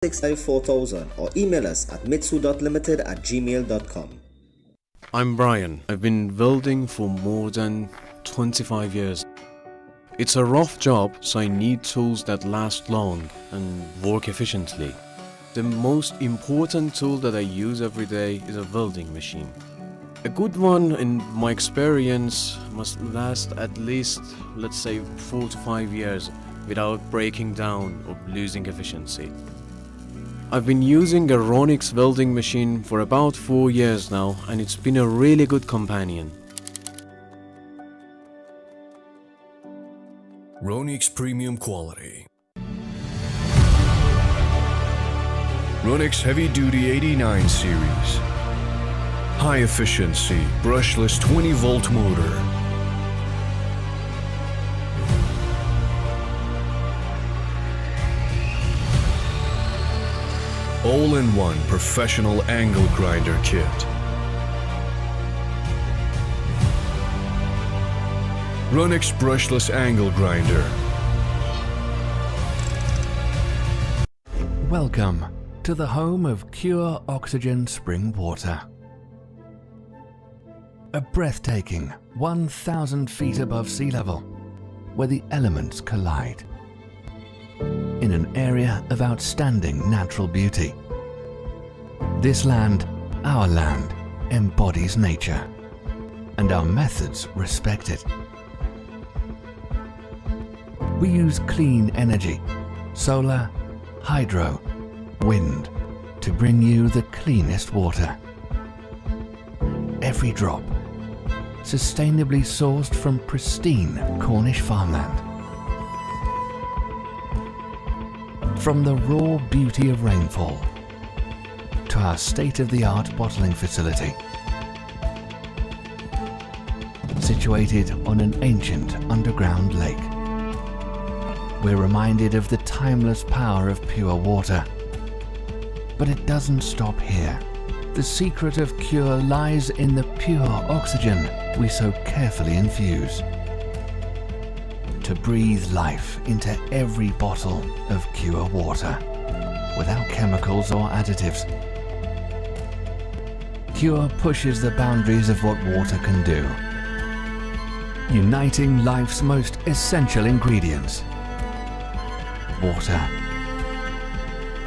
64000 or email us at mitsu.limited@gmail.com. I'm Brian. I've been welding for more than 25 years. It's a rough job, so I need tools that last long and work efficiently. The most important tool that I use every day is a welding machine. A good one, in my experience, must last at least, let's say, 4 to 5 years without breaking down or losing efficiency. I've been using a Ronix welding machine for about 4 years now, and it's been a really good companion. Ronix Premium Quality. Ronix Heavy Duty 89 Series. High efficiency, brushless 20-volt motor. All-in-one professional angle grinder kit. Ronix brushless angle grinder. Welcome to the home of Pure Oxygen Spring Water. A breathtaking 1,000 feet above sea level, where the elements collide. In an area of outstanding natural beauty. This land, our land, embodies nature, and our methods respect it. We use clean energy, solar, hydro, wind, to bring you the cleanest water. Every drop, sustainably sourced from pristine Cornish farmland. From the raw beauty of rainfall to our state-of-the-art bottling facility, situated on an ancient underground lake. We're reminded of the timeless power of pure water. But it doesn't stop here. The secret of Cure lies in the pure oxygen we so carefully infuse. To breathe life into every bottle of Cure water, without chemicals or additives. Cure pushes the boundaries of what water can do, uniting life's most essential ingredients: water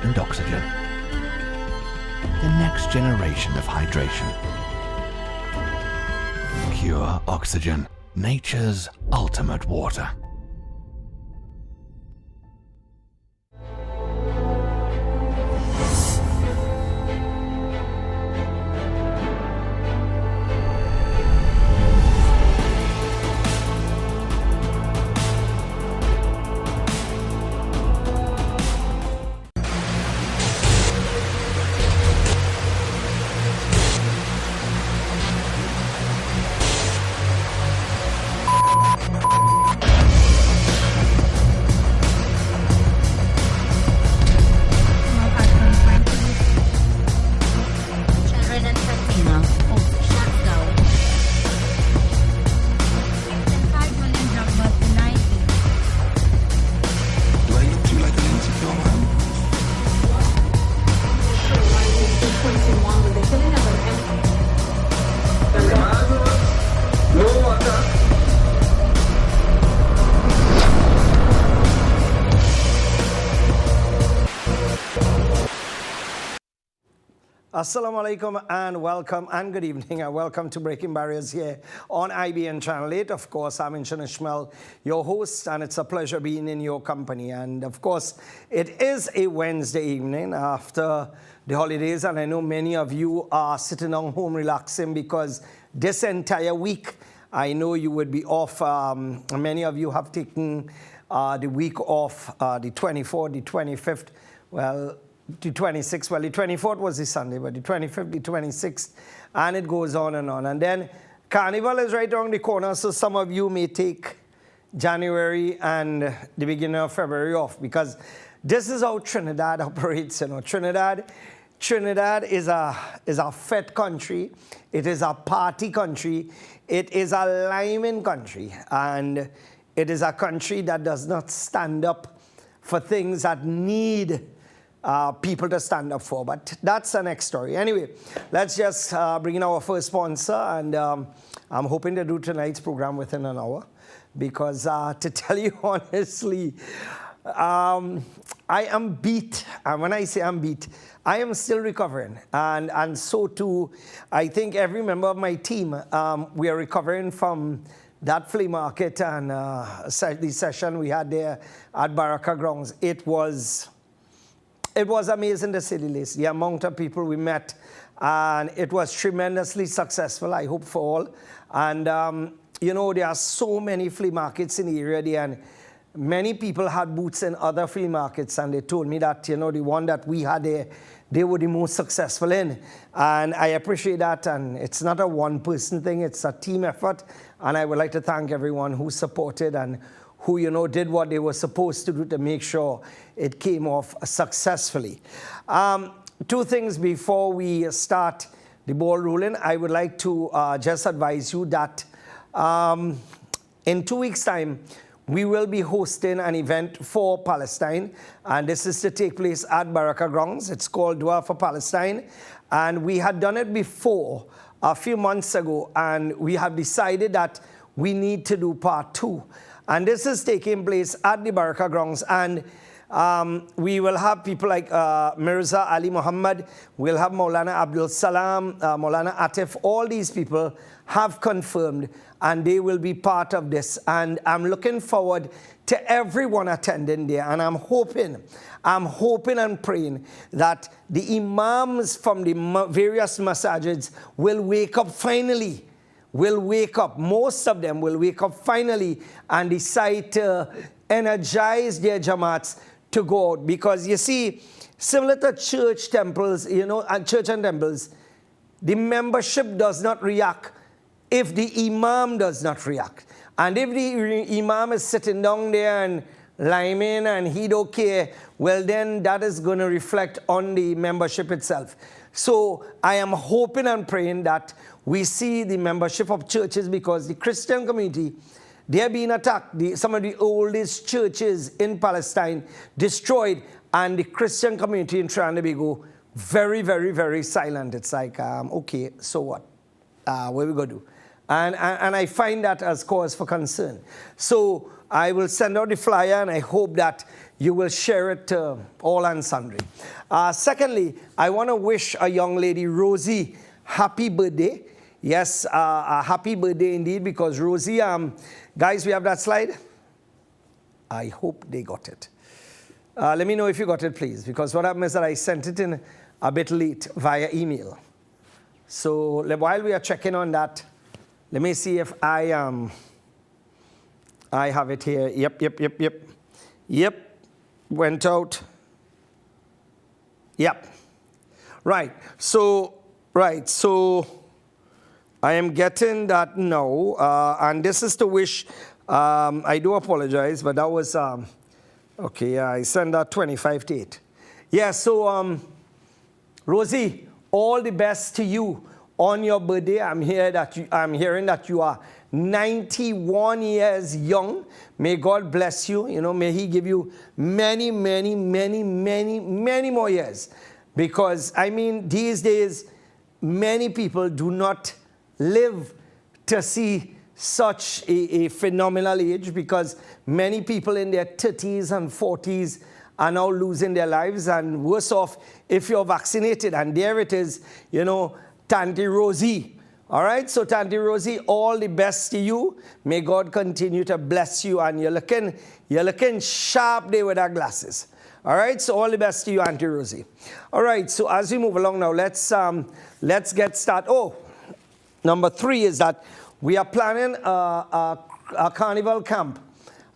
and oxygen. The next generation of hydration. Pure Oxygen, nature's ultimate water. Assalamu alaikum and welcome and good evening and welcome to Breaking Barriers here on IBN Channel 8. Of course, I'm Inshan Ishmael, your host, and it's a pleasure being in your company. And of course, it is a Wednesday evening after the holidays, and I know many of you are sitting down home relaxing because this entire week, I know you would be off. Many of you have taken the week off, the 24th, the 25th, well, the 26th, well, the 24th was the Sunday, but the 25th, the 26th, and it goes on. And then Carnival is right around the corner, so some of you may take January and the beginning of February off, because this is how Trinidad operates. You know, Trinidad is a fete country. It is a party country. It is a liming country, and it is a country that does not stand up for things that need people to stand up for. But that's the next story. Anyway, let's just bring in our first sponsor, and I'm hoping to do tonight's program within an hour, because to tell you honestly, I am beat. And when I say I'm beat, I am still recovering. And so too, I think every member of my team, we are recovering from that flea market and the session we had there at Baraka Grounds. It was amazing to say the least, the amount of people we met, and it was tremendously successful, I hope, for all. And, you know, there are so many flea markets in the area there, and many people had booths in other flea markets, and they told me that, you know, the one that we had there, they were the most successful in. And I appreciate that, and it's not a one-person thing, it's a team effort, and I would like to thank everyone who supported and who, you know, did what they were supposed to do to make sure it came off successfully. Two things before we start the ball rolling. I would like to just advise you that in 2 weeks' time, we will be hosting an event for Palestine, and this is to take place at Baraka Grounds. It's called Dua for Palestine, and we had done it before a few months ago, and we have decided that we need to do part 2. And this is taking place at the Baraka Grounds, and we will have people like Mirza Ali Muhammad, we'll have Maulana Abdul Salam, Maulana Atif. All these people have confirmed, and they will be part of this. And I'm looking forward to everyone attending there, and I'm hoping and praying that the imams from the various masajids will wake up finally. Most of them will wake up finally and decide to energize their jamaats to go out. Because you see, similar to church temples, you know, and church and temples, the membership does not react if the imam does not react. And if the imam is sitting down there and liming and he don't care, well then that is going to reflect on the membership itself. So I am hoping and praying that we see the membership of churches, because the Christian community, they are being attacked. Some of the oldest churches in Palestine destroyed, and the Christian community in Trinidad and Tobago very, very, very silent. It's like, okay, so what? What are we going to do? And I find that as cause for concern. So I will send out the flyer, and I hope that you will share it to all and sundry. Secondly, I want to wish a young lady, Rosie, happy birthday. Yes, a happy birthday indeed, because Rosie, guys, we have that slide? I hope they got it. Let me know if you got it, please, because what happened is that I sent it in a bit late via email. So while we are checking on that, let me see if I have it here. Yep, went out. Yep. Right, so I am getting that now, and this is to wish, I do apologize, but that was, okay, yeah, I sent that 25 to 8. Yeah, so, Rosie, all the best to you on your birthday. I'm hearing that you are 91 years young. May God bless you. You know, may He give you many, many, many, many, many more years. Because, I mean, these days, many people do not live to see such a phenomenal age, because many people in their 30s and 40s are now losing their lives, and worse off if you're vaccinated. And there it is, you know, Tanti Rosie. All right, so Tanti Rosie, all the best to you. May God continue to bless you, and you're looking sharp there with our glasses. All right, so all the best to you, Auntie Rosie. All right, so as we move along now, let's get started. Oh, number 3 is that we are planning a carnival camp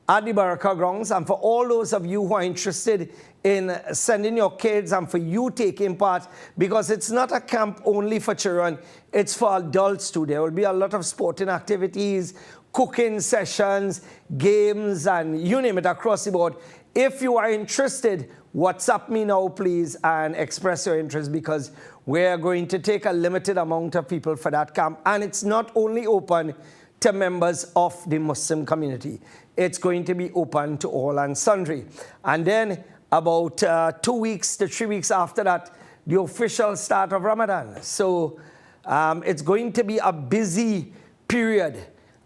at the Baraka Grounds, and for all those of you who are interested in sending your kids and for you taking part, because it's not a camp only for children, it's for adults too. There will be a lot of sporting activities, cooking sessions, games, and you name it across the board. If you are interested, WhatsApp me now, please, and express your interest, because we're going to take a limited amount of people for that camp. And it's not only open to members of the Muslim community. It's going to be open to all and sundry. And then about 2 weeks to 3 weeks after that, the official start of Ramadan. So it's going to be a busy period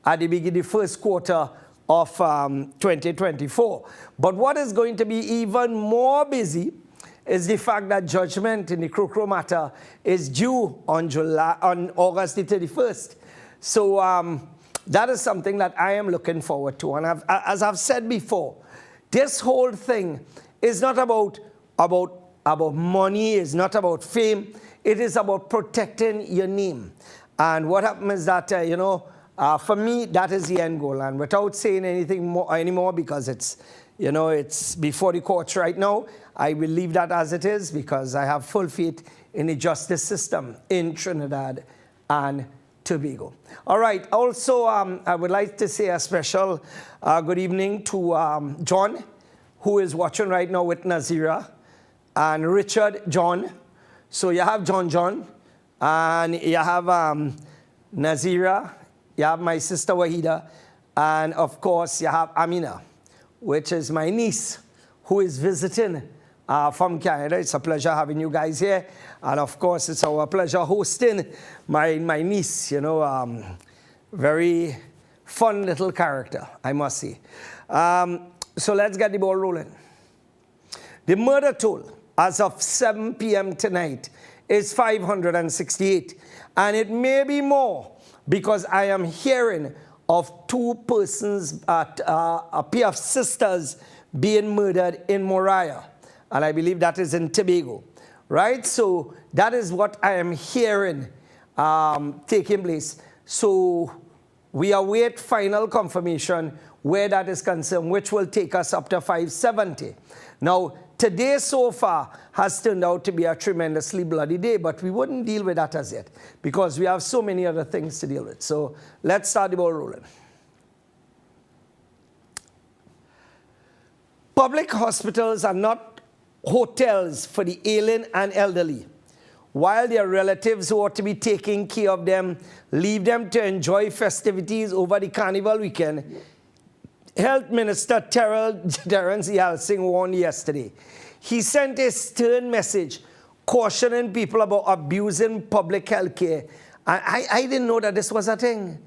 at the beginning, the first quarter of 2024. But what is going to be even more busy is the fact that judgment in the Krokro matter is due on August the 31st. So that is something that I am looking forward to. And as I've said before, this whole thing is not about money, it's not about fame. It is about protecting your name. And what happens is that, for me, that is the end goal. And without saying anything more anymore, because it's before the courts right now, I will leave that as it is because I have full faith in the justice system in Trinidad and Tobago. All right. Also, I would like to say a special good evening to John, who is watching right now with Nazira, and Richard John. So you have John, and you have Nazira, you have my sister Wahida, and of course you have Amina, which is my niece, who is visiting from Canada. It's a pleasure having you guys here. And of course, it's our pleasure hosting my niece, very fun little character, I must say. So let's get the ball rolling. The murder toll as of 7 p.m. tonight is 568. And it may be more because I am hearing of 2 persons, a pair of sisters being murdered in Moriah. And I believe that is in Tobago, right? So that is what I am hearing taking place. So we await final confirmation where that is concerned, which will take us up to 570. Now, today so far has turned out to be a tremendously bloody day, but we wouldn't deal with that as yet because we have so many other things to deal with. So let's start the ball rolling. Public hospitals are not hotels for the ailing and elderly. While their relatives who ought to be taking care of them leave them to enjoy festivities over the carnival weekend, Health Minister Terence Yalsing warned yesterday. He sent a stern message cautioning people about abusing public health care. I didn't know that this was a thing.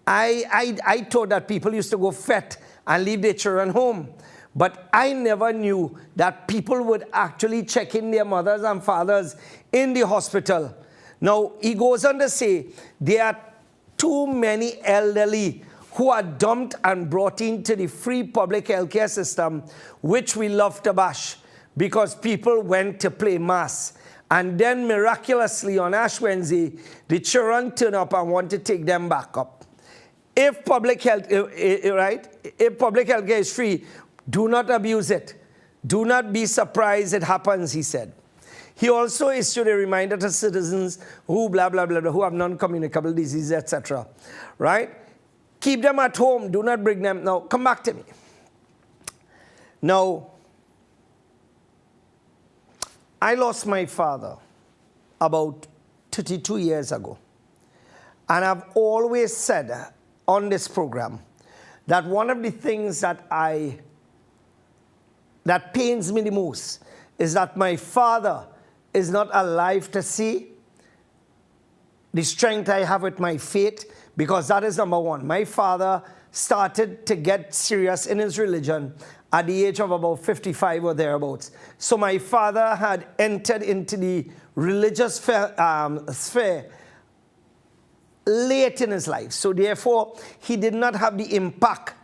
I thought that people used to go fat and leave their children home. But I never knew that people would actually check in their mothers and fathers in the hospital. Now, he goes on to say, there are too many elderly who are dumped and brought into the free public healthcare system, which we love to bash, because people went to play mass. And then miraculously on Ash Wednesday, the children turn up and want to take them back up. If public health, if public healthcare is free, do not abuse it. Do not be surprised it happens, he said. He also issued a reminder to citizens who blah, blah, blah, blah, who have non-communicable diseases, etc. Right? Keep them at home. Do not bring them. Now, come back to me. Now, I lost my father about 32 years ago. And I've always said on this program that one of the things that pains me the most is that my father is not alive to see the strength I have with my faith, because that is number one. My father started to get serious in his religion at the age of about 55 or thereabouts. So my father had entered into the religious sphere late in his life. So therefore, he did not have the impact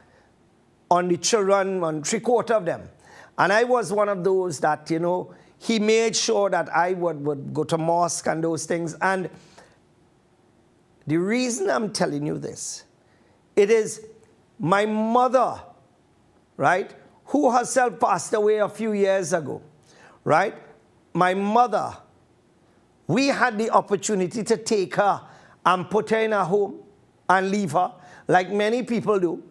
on the children, on 3/4 of them. And I was one of those that, he made sure that I would go to mosque and those things. And the reason I'm telling you this, it is my mother, right, who herself passed away a few years ago, right? My mother, we had the opportunity to take her and put her in a home and leave her, like many people do.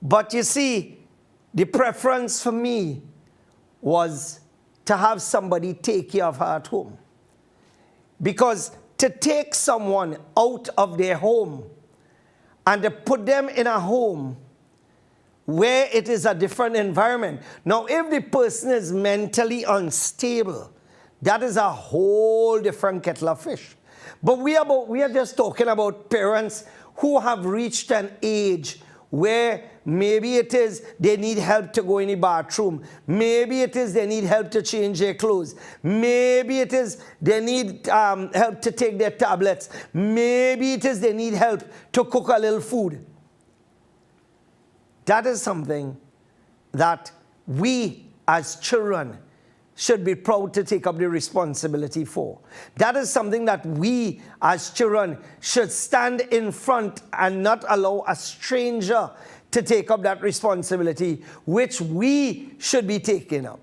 But you see, the preference for me was to have somebody take care of her at home. Because to take someone out of their home and to put them in a home where it is a different environment. Now, if the person is mentally unstable, that is a whole different kettle of fish. But we are just talking about parents who have reached an age where maybe it is they need help to go in the bathroom. Maybe it is they need help to change their clothes. Maybe it is they need help to take their tablets. Maybe it is they need help to cook a little food. That is something that we as children should be proud to take up the responsibility for. That is something that we as children should stand in front and not allow a stranger to take up that responsibility, which we should be taking up.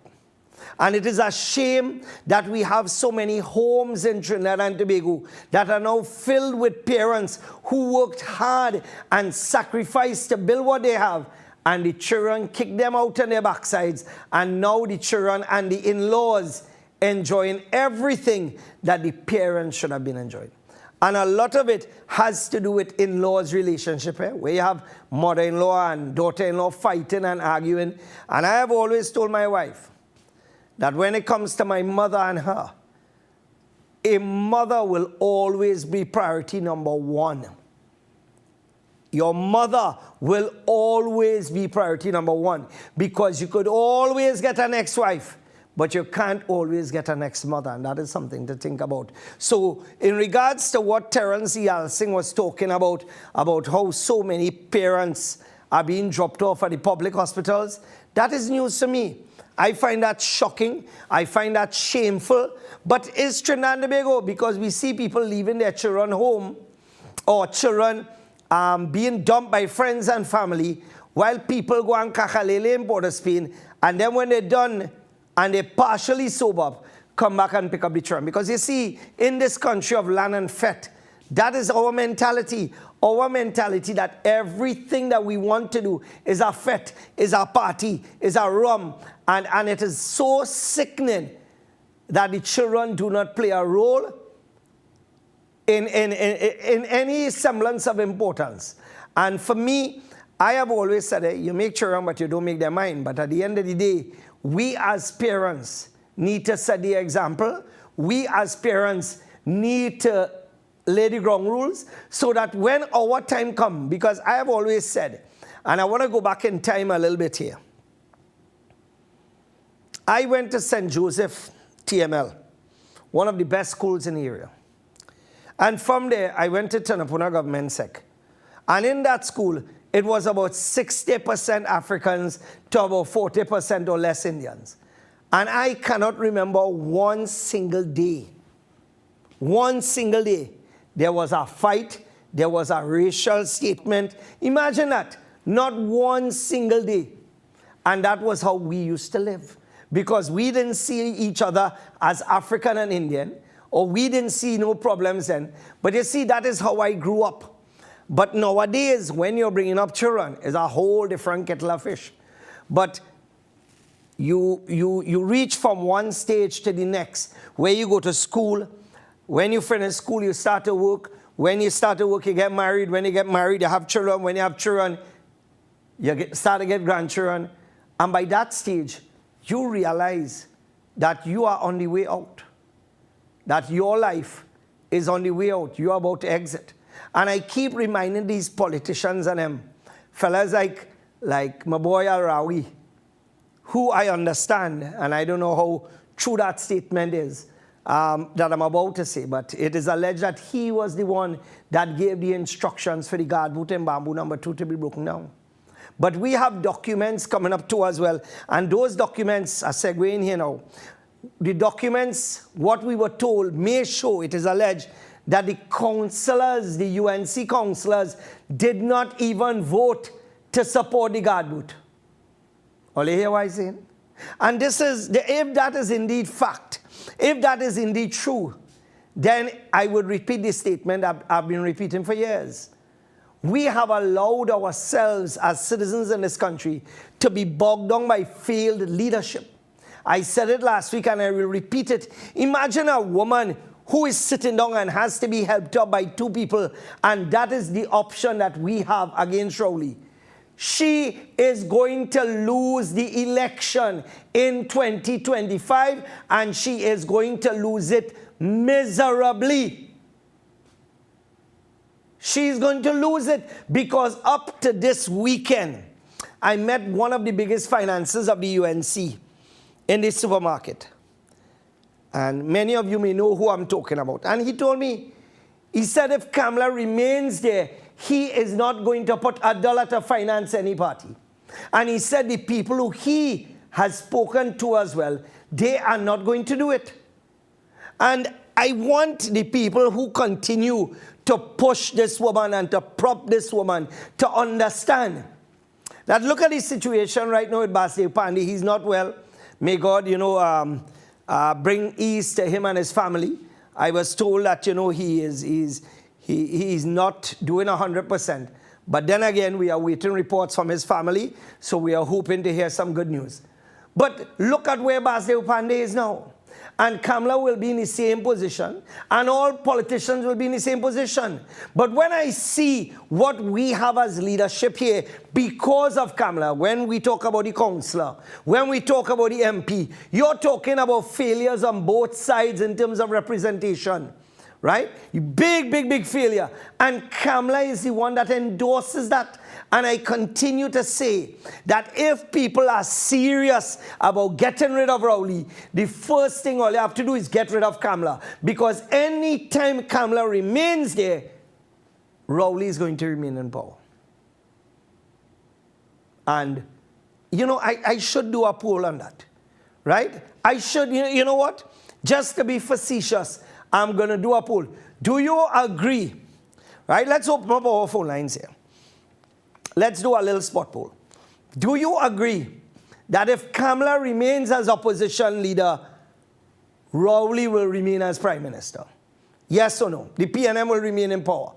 And it is a shame that we have so many homes in Trinidad and Tobago that are now filled with parents who worked hard and sacrificed to build what they have, and the children kick them out on their backsides, and now the children and the in-laws enjoying everything that the parents should have been enjoying. And a lot of it has to do with in-laws relationship, where you have mother-in-law and daughter-in-law fighting and arguing. And I have always told my wife that when it comes to my mother and her, a mother will always be priority number one. Your mother will always be priority number one, because you could always get an ex-wife, but you can't always get an ex-mother, and that is something to think about. So in regards to what Terence Yalsing was talking about how so many parents are being dropped off at the public hospitals, that is news to me. I find that shocking. I find that shameful. But it's Trinidad and Tobago, because we see people leaving their children home, or children being dumped by friends and family, while people go and kakalele in Port of Spain, and then when they're done and they're partially sober, come back and pick up the children. Because you see, in this country of land and fete, that is our mentality. Our mentality that everything that we want to do is a fete, is a party, is a rum, and it is so sickening that the children do not play a role in any semblance of importance. And for me, I have always said, you make children, but you don't make their mind. But at the end of the day, we as parents need to set the example. We as parents need to lay the ground rules, so that when our time comes, because I have always said, and I want to go back in time a little bit here. I went to St. Joseph TML, one of the best schools in the area. And from there, I went to Tanapuna Government Sec. And in that school, it was about 60% Africans to about 40% or less Indians. And I cannot remember one single day, there was a fight, there was a racial statement. Imagine that, not one single day. And that was how we used to live, because we didn't see each other as African and Indian, or we didn't see no problems then. But you see, that is how I grew up. But nowadays, when you're bringing up children, it's a whole different kettle of fish. But you reach from one stage to the next, where you go to school. When you finish school, you start to work. When you start to work, you get married. When you get married, you have children. When you have children, you start to get grandchildren. And by that stage, you realize that you are on the way out. That your life is on the way out. You are about to exit. And I keep reminding these politicians and them, fellas like my boy Al-Rawi, who I understand, and I don't know how true that statement is, that I'm about to say, but it is alleged that he was the one that gave the instructions for the guard boot and bamboo number 2 to be broken down. But we have documents coming up too as well, and those documents are segueing here now. The documents, what we were told, may show, it is alleged, that the councillors, the UNC councillors, did not even vote to support the guard boot. All you hear what I'm saying? And this is, if that is indeed fact, if that is indeed true, then I would repeat this statement I've been repeating for years. We have allowed ourselves as citizens in this country to be bogged down by failed leadership. I said it last week and I will repeat it. Imagine a woman who is sitting down and has to be helped up by 2 people, and that is the option that we have against Rowley. she is going to lose the election in 2025, and she is going to lose it miserably. She's going to lose it because up to this weekend, I met one of the biggest financiers of the UNC in the supermarket. And many of you may know who I'm talking about. And he told me, he said if Kamala remains there, he is not going to put a dollar to finance any party. And he said the people who he has spoken to as well, they are not going to do it. And I want the people who continue to push this woman and to prop this woman to understand that look at his situation right now with Basdev Pandey. He's not well. May God, bring ease to him and his family. I was told that, he's not doing 100%. But then again, we are waiting reports from his family, so we are hoping to hear some good news. But look at where Basdev Pandey is now. And Kamala will be in the same position, and all politicians will be in the same position. But when I see what we have as leadership here because of Kamala, when we talk about the councillor, when we talk about the MP, you're talking about failures on both sides in terms of representation, right? Big failure. And Kamala is the one that endorses that. And I continue to say that if people are serious about getting rid of Rowley, the first thing all you have to do is get rid of Kamala. Because any time Kamala remains there, Rowley is going to remain in power. And, I should do a poll on that, right? I should, you know what? Just to be facetious, I'm going to do a poll. Do you agree? Right? Let's open up our phone lines here. Let's do a little spot poll. Do you agree that if Kamala remains as opposition leader, Rowley will remain as prime minister? Yes or no? The PNM will remain in power.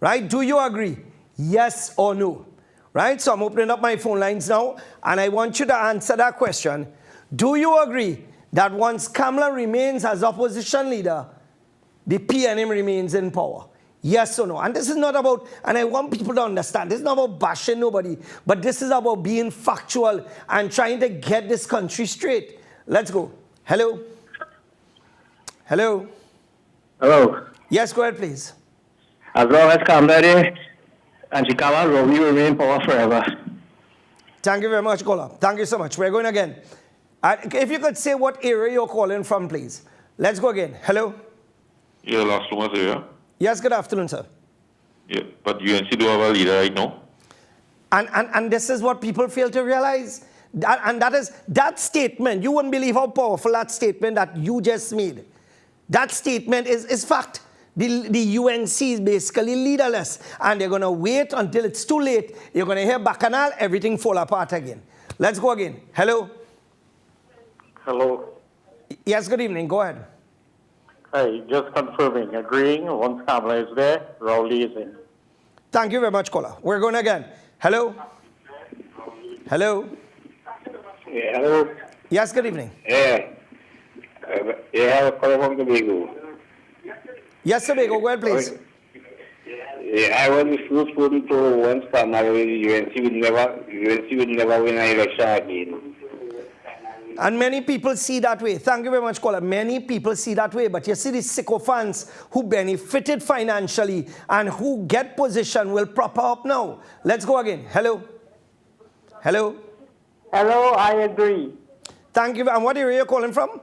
Right? Do you agree? Yes or no? Right? So I'm opening up my phone lines now, and I want you to answer that question. Do you agree that once Kamala remains as opposition leader, the PNM remains in power? Yes or no? And this is not about, and I want people to understand, this is not about bashing nobody, but this is about being factual and trying to get this country straight. Let's go. Hello? Hello? Hello. Yes, go ahead, please. As long as Kamala and Chikawa, Rowley will remain in power forever. Thank you very much, caller. Thank you so much. We're going again. If you could say what area you're calling from, please. Let's go again. Hello? Yeah, last one was here. Yes, good afternoon, sir. Yeah, but UNC do have a leader right now. And this is what people fail to realize. That is that statement. You wouldn't believe how powerful that statement that you just made. That statement is fact. The UNC is basically leaderless. And they're going to wait until it's too late. You're going to hear Bacchanal, everything fall apart again. Let's go again. Hello? Hello. Yes, good evening. Go ahead. Hi, just confirming, agreeing, once Kamala is there, Rowley is in. Thank you very much, caller. We're going again. Hello? Hello? Yeah, hello. Yes, good evening. Yeah. I'm calling from Tobago. Yes, Tobago, go ahead, please. Yeah, I was the first person to once Kamala, UNC would never win an election again. And many people see that way. Thank you very much, caller. Many people see that way. But you see the sycophants who benefited financially and who get position will prop up now. Let's go again. Hello? Hello? Hello, I agree. Thank you. And what area are you calling from?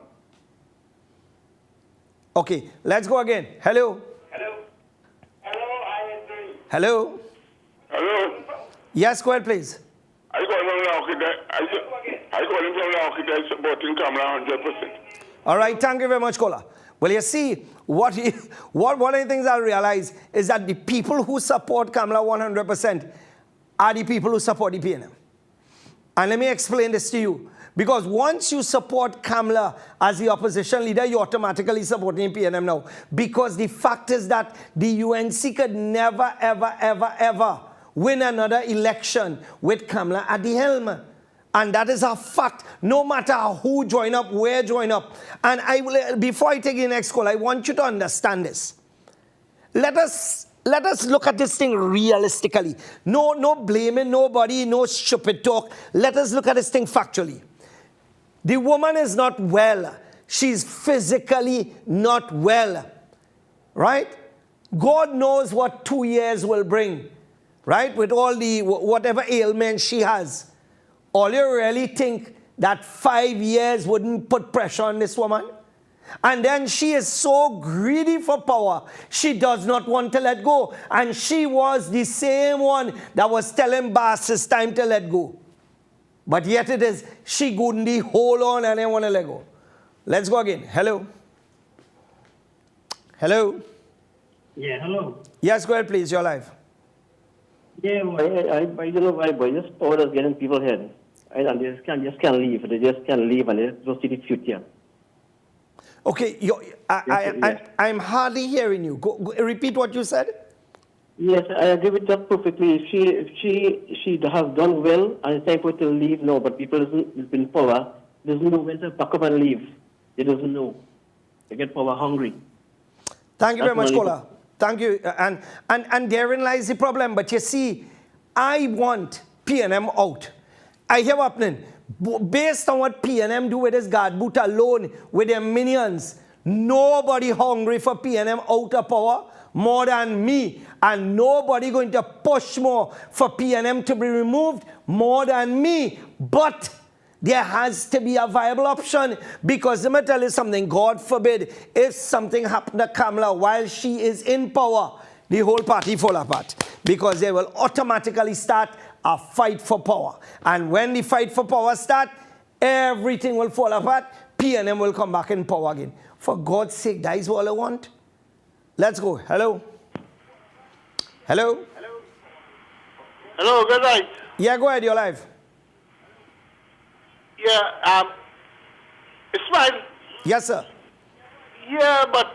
Okay, let's go again. Hello? Hello? Hello, I agree. Hello? Hello? Yes, go ahead, please. I got him from the architect supporting Kamala 100%. All right, thank you very much, caller. Well, you see, one of the things I realize is that the people who support Kamala 100% are the people who support the PNM. And let me explain this to you. Because once you support Kamala as the opposition leader, you're automatically supporting PNM now. Because the fact is that the UNC could never, ever win another election with Kamala at the helm. And that is a fact, no matter who join up, where join up. And I will, before I take the next call, I want you to understand this. Let us let us look at this thing realistically. No blaming nobody, no stupid talk. Let us look at this thing factually. The woman is not well. She's physically not well. Right? God knows what 2 years will bring. Right? With all the whatever ailment she has. All you really think that 5 years wouldn't put pressure on this woman? And then she is so greedy for power, she does not want to let go. And she was the same one that was telling Bass it's time to let go. But yet it is, she couldn't hold on and then want to let go. Let's go again. Hello. Hello. Yeah, hello. Yes, go ahead, please. You're live. Yeah, I don't know why, but this power is getting people's head. And they just can't leave. They just can't leave and they don't see the future. Okay, I'm hardly hearing you. Go, repeat what you said. Yes, I agree with that perfectly. If she has done well and it's time for her to leave now, but people isn't in power, doesn't know when to pack up and leave. They doesn't know. They get power hungry. Thank you very much, Kola. Thank you. And therein lies the problem. But you see, I want PNM out. I hear happening. Based on what PNM do with his guard boot alone, with their minions, nobody hungry for PNM out of power more than me. And nobody going to push more for PNM to be removed more than me. But there has to be a viable option, because let me tell you something, God forbid, if something happened to Kamala while she is in power, the whole party fall apart, because they will automatically start a fight for power. And when the fight for power starts, everything will fall apart. PNM will come back in power again. For God's sake, that is all I want. Let's go. Hello. Hello. Hello, good night. Yeah, go ahead. You're live. Yeah, it's fine. Yes, sir. Yeah, but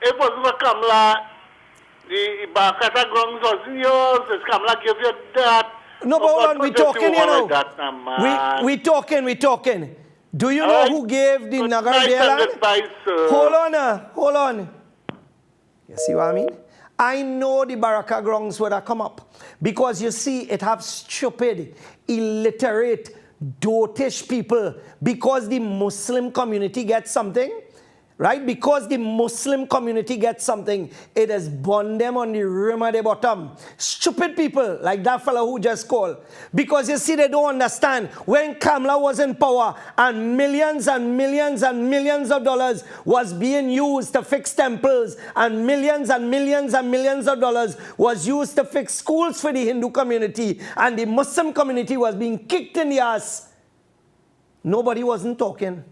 it wasn't a Kamala. The Bakata grounds wasn't yours. It's Kamala give you that. No, but hold on, we talking, you know. That, we talking. Do you know who gave the Nagar Dailand? Hold on. You see what I mean? I know the Baraka grounds would have come up. Because you see, it have stupid, illiterate, dotish people. Because the Muslim community gets something, right? Because the Muslim community gets something, it has burned them on the rim of the bottom. Stupid people like that fellow who just called. Because you see, they don't understand. When Kamala was in power and millions and millions and millions of dollars was being used to fix temples, and millions and millions and millions of dollars was used to fix schools for the Hindu community, and the Muslim community was being kicked in the ass, nobody wasn't talking.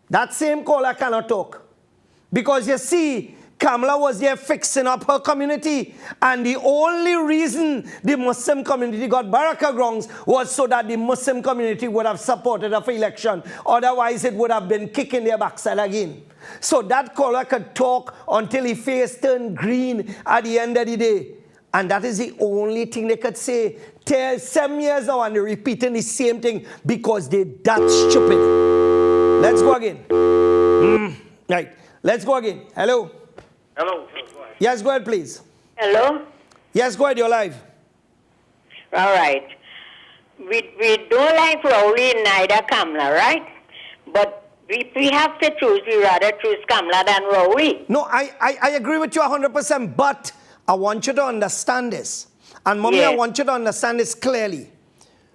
That same caller cannot talk. Because you see, Kamala was there fixing up her community. And the only reason the Muslim community got Baraka grounds was so that the Muslim community would have supported her for election. Otherwise, it would have been kicking their backside again. So that caller could talk until his face turned green at the end of the day. And that is the only thing they could say. 7 years now and they're repeating the same thing because they're that stupid. Let's go again. Right. Let's go again. Hello. Hello. Yes, go ahead, please. Hello? Yes, go ahead. You're live. All right. We don't like Rowley, neither Kamala, right? But we have to choose. We rather choose Kamala than Rowley. No, I agree with you 100%, but I want you to understand this. And Mommy, Yeah. I want you to understand this clearly.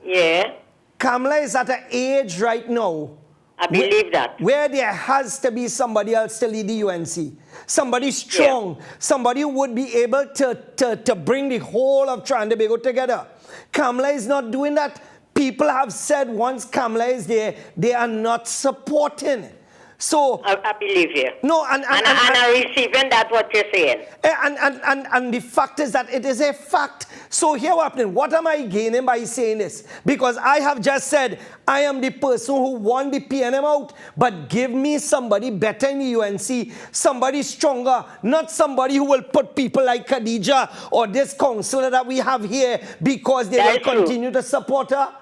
Yeah, Kamala is at an age right now I believe that. where there has to be somebody else to lead the UNC. Somebody strong. Yeah. Somebody who would be able to bring the whole of Trinidad and Tobago together. Kamala is not doing that. People have said once Kamala is there, they are not supporting. So I believe you. No, and I'm receiving that what you're saying. And the fact is that it is a fact. So here what happening? What am I gaining by saying this? Because I have just said I am the person who won the PNM out, but give me somebody better in the UNC, somebody stronger, not somebody who will put people like Khadija or this counselor that we have here because they will continue to support her.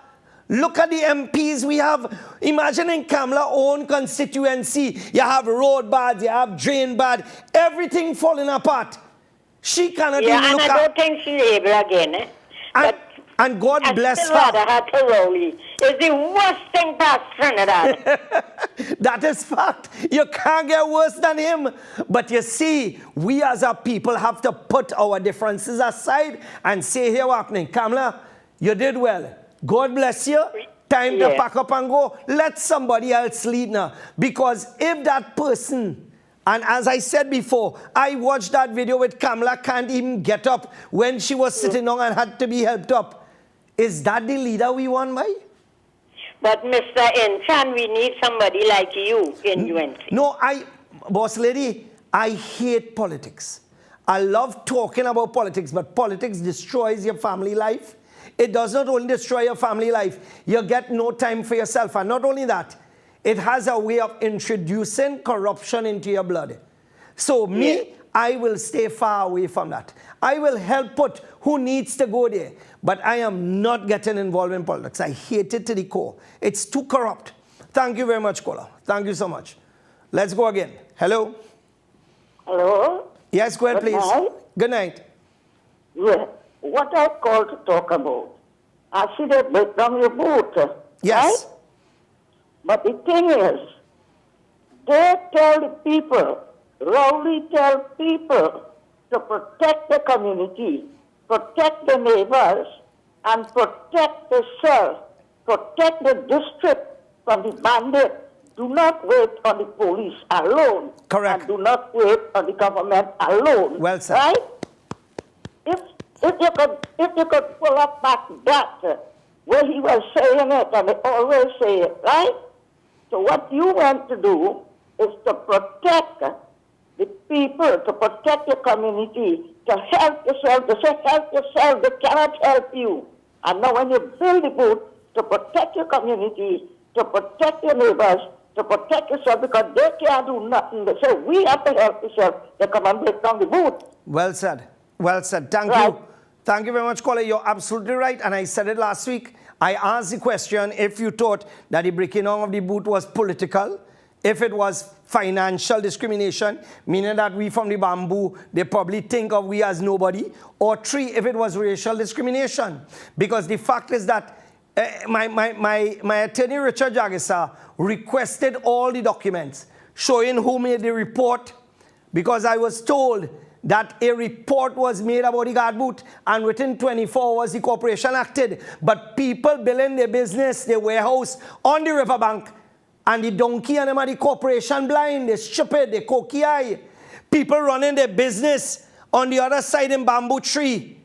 Look at the MPs we have. Imagine in Kamla's own constituency, you have road bad, you have drain bad, everything falling apart. She cannot even and look I don't think she's able again. And God bless her. I still rather her to Rowley. It's the worst thing past Trinidad. That is fact. You can't get worse than him. But you see, we as a people have to put our differences aside and say, here what's happening. Kamla, you did well. God bless you. Time to pack up and go. Let somebody else lead now. Because if that person, and as I said before, I watched that video with Kamla can't even get up when she was sitting down and had to be helped up. Is that the leader we want, Mai? But Mr. Inchan, we need somebody like you in UNC. No, boss lady, I hate politics. I love talking about politics, but politics destroys your family life. It does not only destroy your family life, you get no time for yourself. And not only that, it has a way of introducing corruption into your blood. So me, I will stay far away from that. I will help put who needs to go there. But I am not getting involved in politics. I hate it to the core. It's too corrupt. Thank you very much, Kola. Thank you so much. Let's go again. Hello? Hello? Yes, go ahead, Good please. night. Good night. Yeah. What I called to talk about, I see they break down your boot. Yes. Right? But the thing is, they tell the people, Rowley tell people to protect the community, protect the neighbors, and protect the self, protect the district from the bandit. Do not wait on the police alone. Correct. And do not wait on the government alone. Well said. Right? If you could pull up back that where he was saying it, and they always say it, right? So what you want to do is to protect the people, to protect your community, to help yourself. They say help yourself, they cannot help you. And now when you build the booth to protect your community, to protect your neighbors, to protect yourself, because they can't do nothing. They say we have to help yourself. They come and break down the booth. Well said. Well said. Thank you. Thank you very much, caller. You're absolutely right. And I said it last week. I asked the question if you thought that the breaking down of the boot was political, if it was financial discrimination, meaning that we from the bamboo, they probably think of we as nobody, or three, if it was racial discrimination. Because the fact is that my attorney, Richard Jagisa, requested all the documents showing who made the report, because I was told that a report was made about the guard boot, and within 24 hours the corporation acted. But people building their business, their warehouse on the riverbank, and the donkey and them are the corporation blind, they're stupid, they're cocky eye. People running their business on the other side in Bamboo Tree,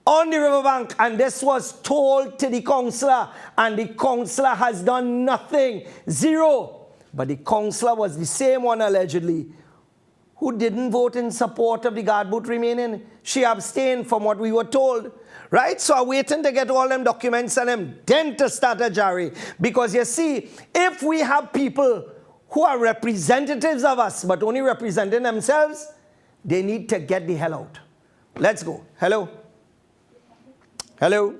on the riverbank, and this was told to the councillor, and the councillor has done nothing, zero. But the councillor was the same one allegedly who didn't vote in support of the guard boot remaining. She abstained from what we were told. Right? So I'm waiting to get all them documents and them then to start a jury. Because you see, if we have people who are representatives of us but only representing themselves, they need to get the hell out. Let's go. Hello? Hello?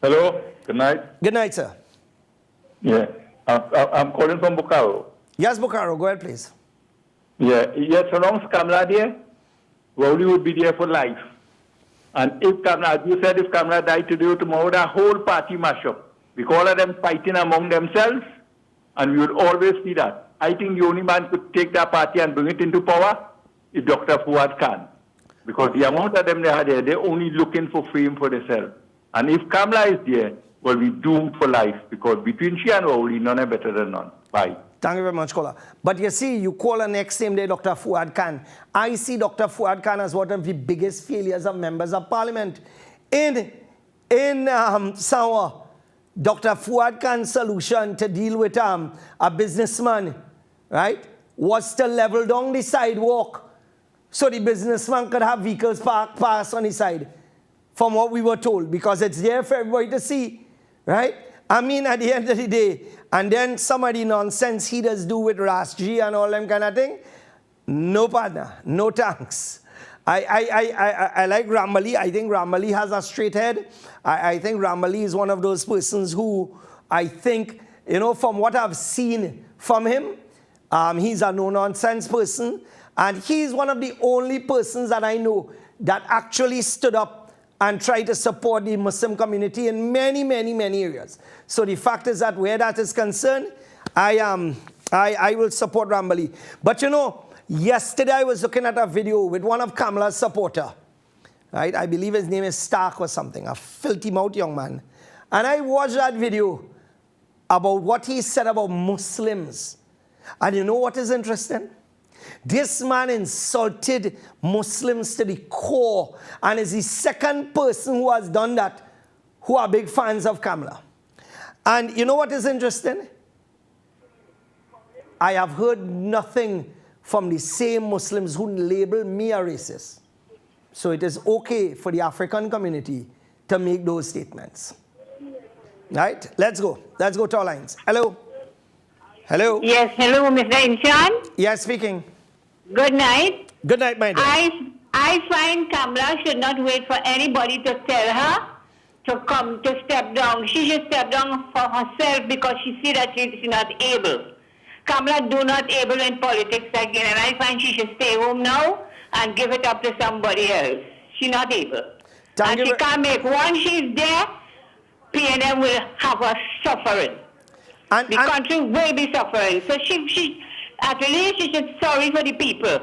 Hello? Good night. Good night, sir. Yeah. I'm calling from Bokaro. Yes, Bokaro. Go ahead, please. Yeah. Yes, so long as Kamla there, Rowley would be there for life. And if Kamla, you said if Kamla died today or tomorrow, the whole party mash up. Because all of them fighting among themselves, and we would always see that. I think the only man could take that party and bring it into power is Dr. Fuad Khan. Because the amount of them they had there, they're only looking for fame for themselves. And if Kamla is there, well, we're doomed for life. Because between she and Rowley, none are better than none. Bye. Thank you very much, caller. But you see, you call her next same day Dr. Fuad Khan. I see Dr. Fuad Khan as one of the biggest failures of members of parliament. In Sawa, Dr. Fuad Khan's solution to deal with a businessman, right, was to level down the sidewalk so the businessman could have vehicles pass on the side, from what we were told, because it's there for everybody to see, right? I mean, at the end of the day, and then some of the nonsense he does do with Ras G and all them kind of thing, no partner, no thanks. I like Ramali. I think Ramali has a straight head. I think Ramali is one of those persons who I think, from what I've seen from him, he's a no-nonsense person. And he's one of the only persons that I know that actually stood up and tried to support the Muslim community in many, many, many areas. So the fact is that where that is concerned, I will support Ramali. But yesterday I was looking at a video with one of Kamala's supporter, right? I believe his name is Stark or something, a filthy mouth young man. And I watched that video about what he said about Muslims. And you know what is interesting? This man insulted Muslims to the core and is the second person who has done that who are big fans of Kamala. And you know what is interesting? I have heard nothing from the same Muslims who label me a racist. So it is okay for the African community to make those statements. Right? Let's go. Let's go to our lines. Hello. Hello. Yes, hello, Mr. Inshan. Yes, speaking. Good night. Good night, my dear. I find Kamala should not wait for anybody to tell her to come to step down. She should step down for herself because she see that she's not able. Kamala do not able in politics again, and I find she should stay home now and give it up to somebody else. She's not able. And she can't make, once she's there, PNM will have us suffering. The country will be suffering. So she at least she should sorry for the people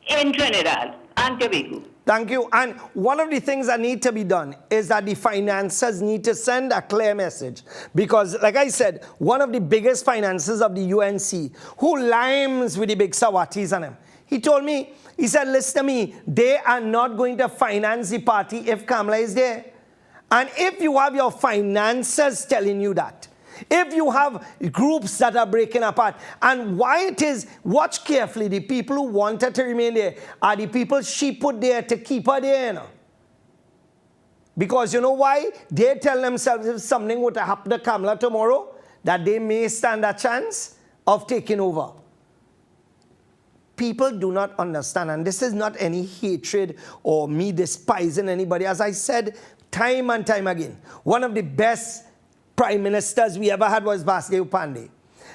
in Trinidad and Tobago. Thank you. And one of the things that need to be done is that the financiers need to send a clear message. Because, like I said, one of the biggest financiers of the UNC, who limes with the big Sawatis and him, he told me, he said, listen to me, they are not going to finance the party if Kamala is there. And if you have your financiers telling you that, if you have groups that are breaking apart, and why it is, watch carefully, the people who want her to remain there are the people she put there to keep her there. Because you know why? They tell themselves if something were to happen to Kamala tomorrow, that they may stand a chance of taking over. People do not understand, and this is not any hatred or me despising anybody. As I said time and time again, one of the best prime ministers we ever had was Vasudeva Pandey.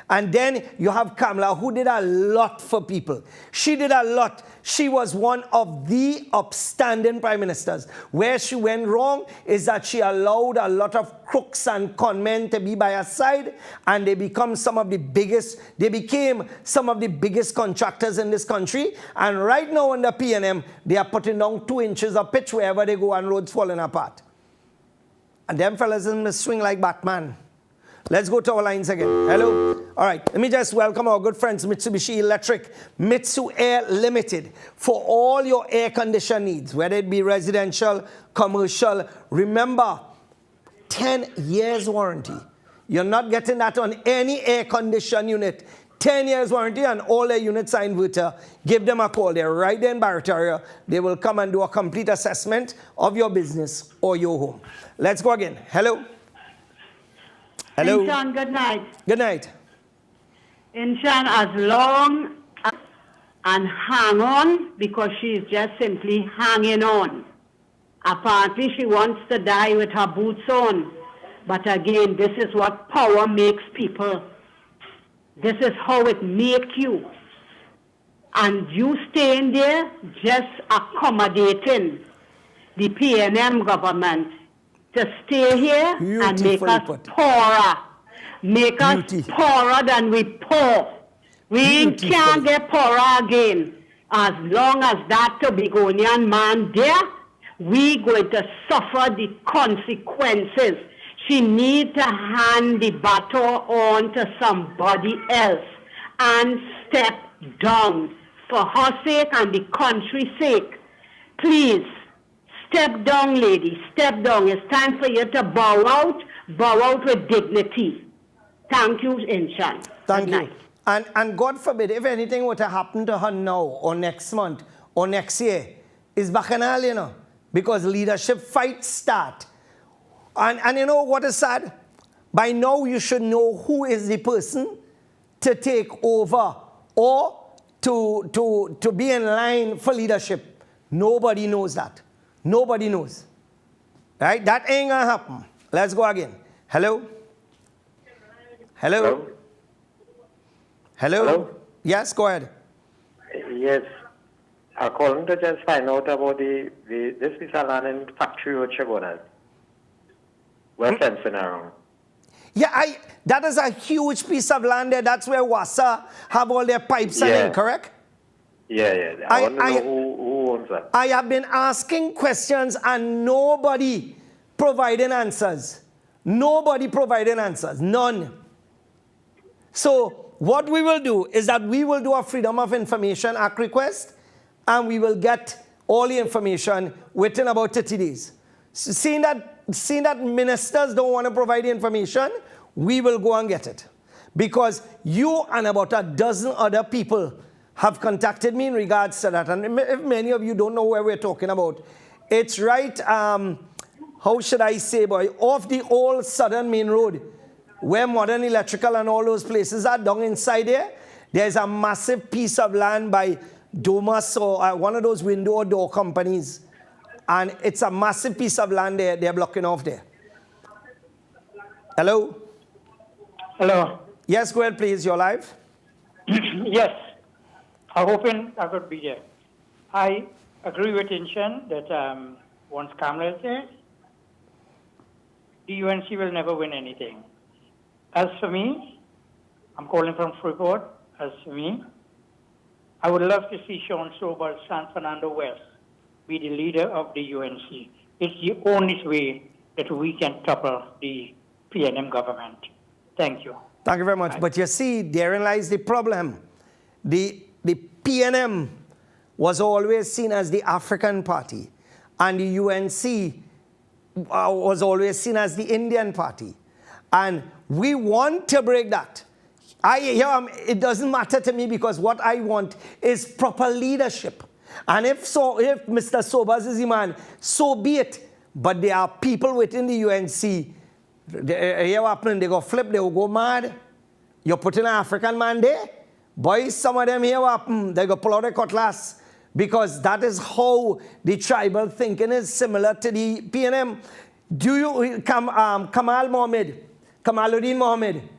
And then you have Kamala, who did a lot for people. She did a lot. She was one of the upstanding prime ministers. Where she went wrong is that she allowed a lot of crooks and conmen to be by her side, and they became some of the biggest contractors in this country. And right now under PNM, they are putting down 2 inches of pitch wherever they go and roads falling apart. And them fellas must swing like Batman. Let's go to our lines again. Hello. All right. Let me just welcome our good friends, Mitsubishi Electric, Mitsu Air Limited, for all your air condition needs, whether it be residential, commercial. Remember, 10 years warranty. You're not getting that on any air condition unit. 10 years warranty, and all their units are inverter. Give them a call. They're right there in Barataria. They will come and do a complete assessment of your business or your home. Let's go again. Hello. Hello. Inshan, good night. Good night. Inshan, as long and hang on, because she's just simply hanging on. Apparently she wants to die with her boots on. But again, this is what power makes people. This is how it makes you. And you staying there just accommodating the PNM government to stay here and make us poorer. Make us poorer than we poor. We can't get poorer again. As long as that Tobagonian man there, we going to suffer the consequences. She needs to hand the baton on to somebody else and step down for her sake and the country's sake. Please, step down, lady, step down. It's time for you to bow out with dignity. Thank you, Inshan. Thank you. And God forbid, if anything were to happen to her now or next month or next year, it's bacchanal, because leadership fights start. And you know what is sad? By now you should know who is the person to take over or to be in line for leadership. Nobody knows that. Nobody knows. Right? That ain't gonna happen. Let's go again. Hello? Hello? Hello? Hello? Yes, go ahead. Yes. I'm calling to just find out about this piece of land in Factory Road, Chabonas. We're fencing around. Yeah, that is a huge piece of land there. That's where Wassa have all their pipes and in, correct? Yeah. I want to know who owns that. I have been asking questions and nobody providing answers. Nobody providing answers. None. So what we will do is that we will do a Freedom of Information Act request and we will get all the information within about 30 days. So seeing that ministers don't want to provide the information, we will go and get it. Because you and about a dozen other people have contacted me in regards to that. And if many of you don't know where we're talking about, it's right, how should I say, boy, off the old Southern Main Road, where Modern Electrical and all those places are down inside there. There's a massive piece of land by Domus or one of those window or door companies. And it's a massive piece of land there they're blocking off there. Hello? Hello. Yes, go ahead, please. You're live. Yes. I'm hoping I could be there. I agree with Inshan that once Kamala is there, the UNC will never win anything. As for me, I'm calling from Freeport. As for me, I would love to see Sean Sobel, San Fernando West, be the leader of the UNC. It's the only way that we can topple the PNM government. Thank you. Thank you very much. Bye. But you see, therein lies the problem. The PNM was always seen as the African party, and the UNC was always seen as the Indian party. And we want to break that. It doesn't matter to me because what I want is proper leadership. And if Mr. Sobers is the man, so be it. But there are people within the UNC, they go flip, they will go mad. You're putting an African man there? Boys, some of them here, they go pull out a cutlass. Because that is how the tribal thinking is similar to the PNM. Do you, Kamaluddin Mohammed,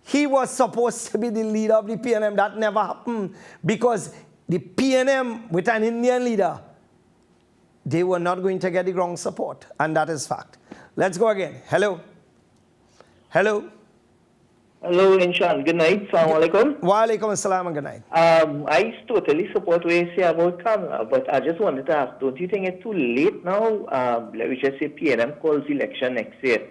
he was supposed to be the leader of the PNM. That never happened because the PNM with an Indian leader, they were not going to get the ground support. And that is fact. Let's go again. Hello. Hello. Hello, Inshan. Good night. Assalamu alaikum. Wa alaikum assalam and good night. I totally support what you say about Kamala, but I just wanted to ask, don't you think it's too late now? Let me just say PNM calls election next year.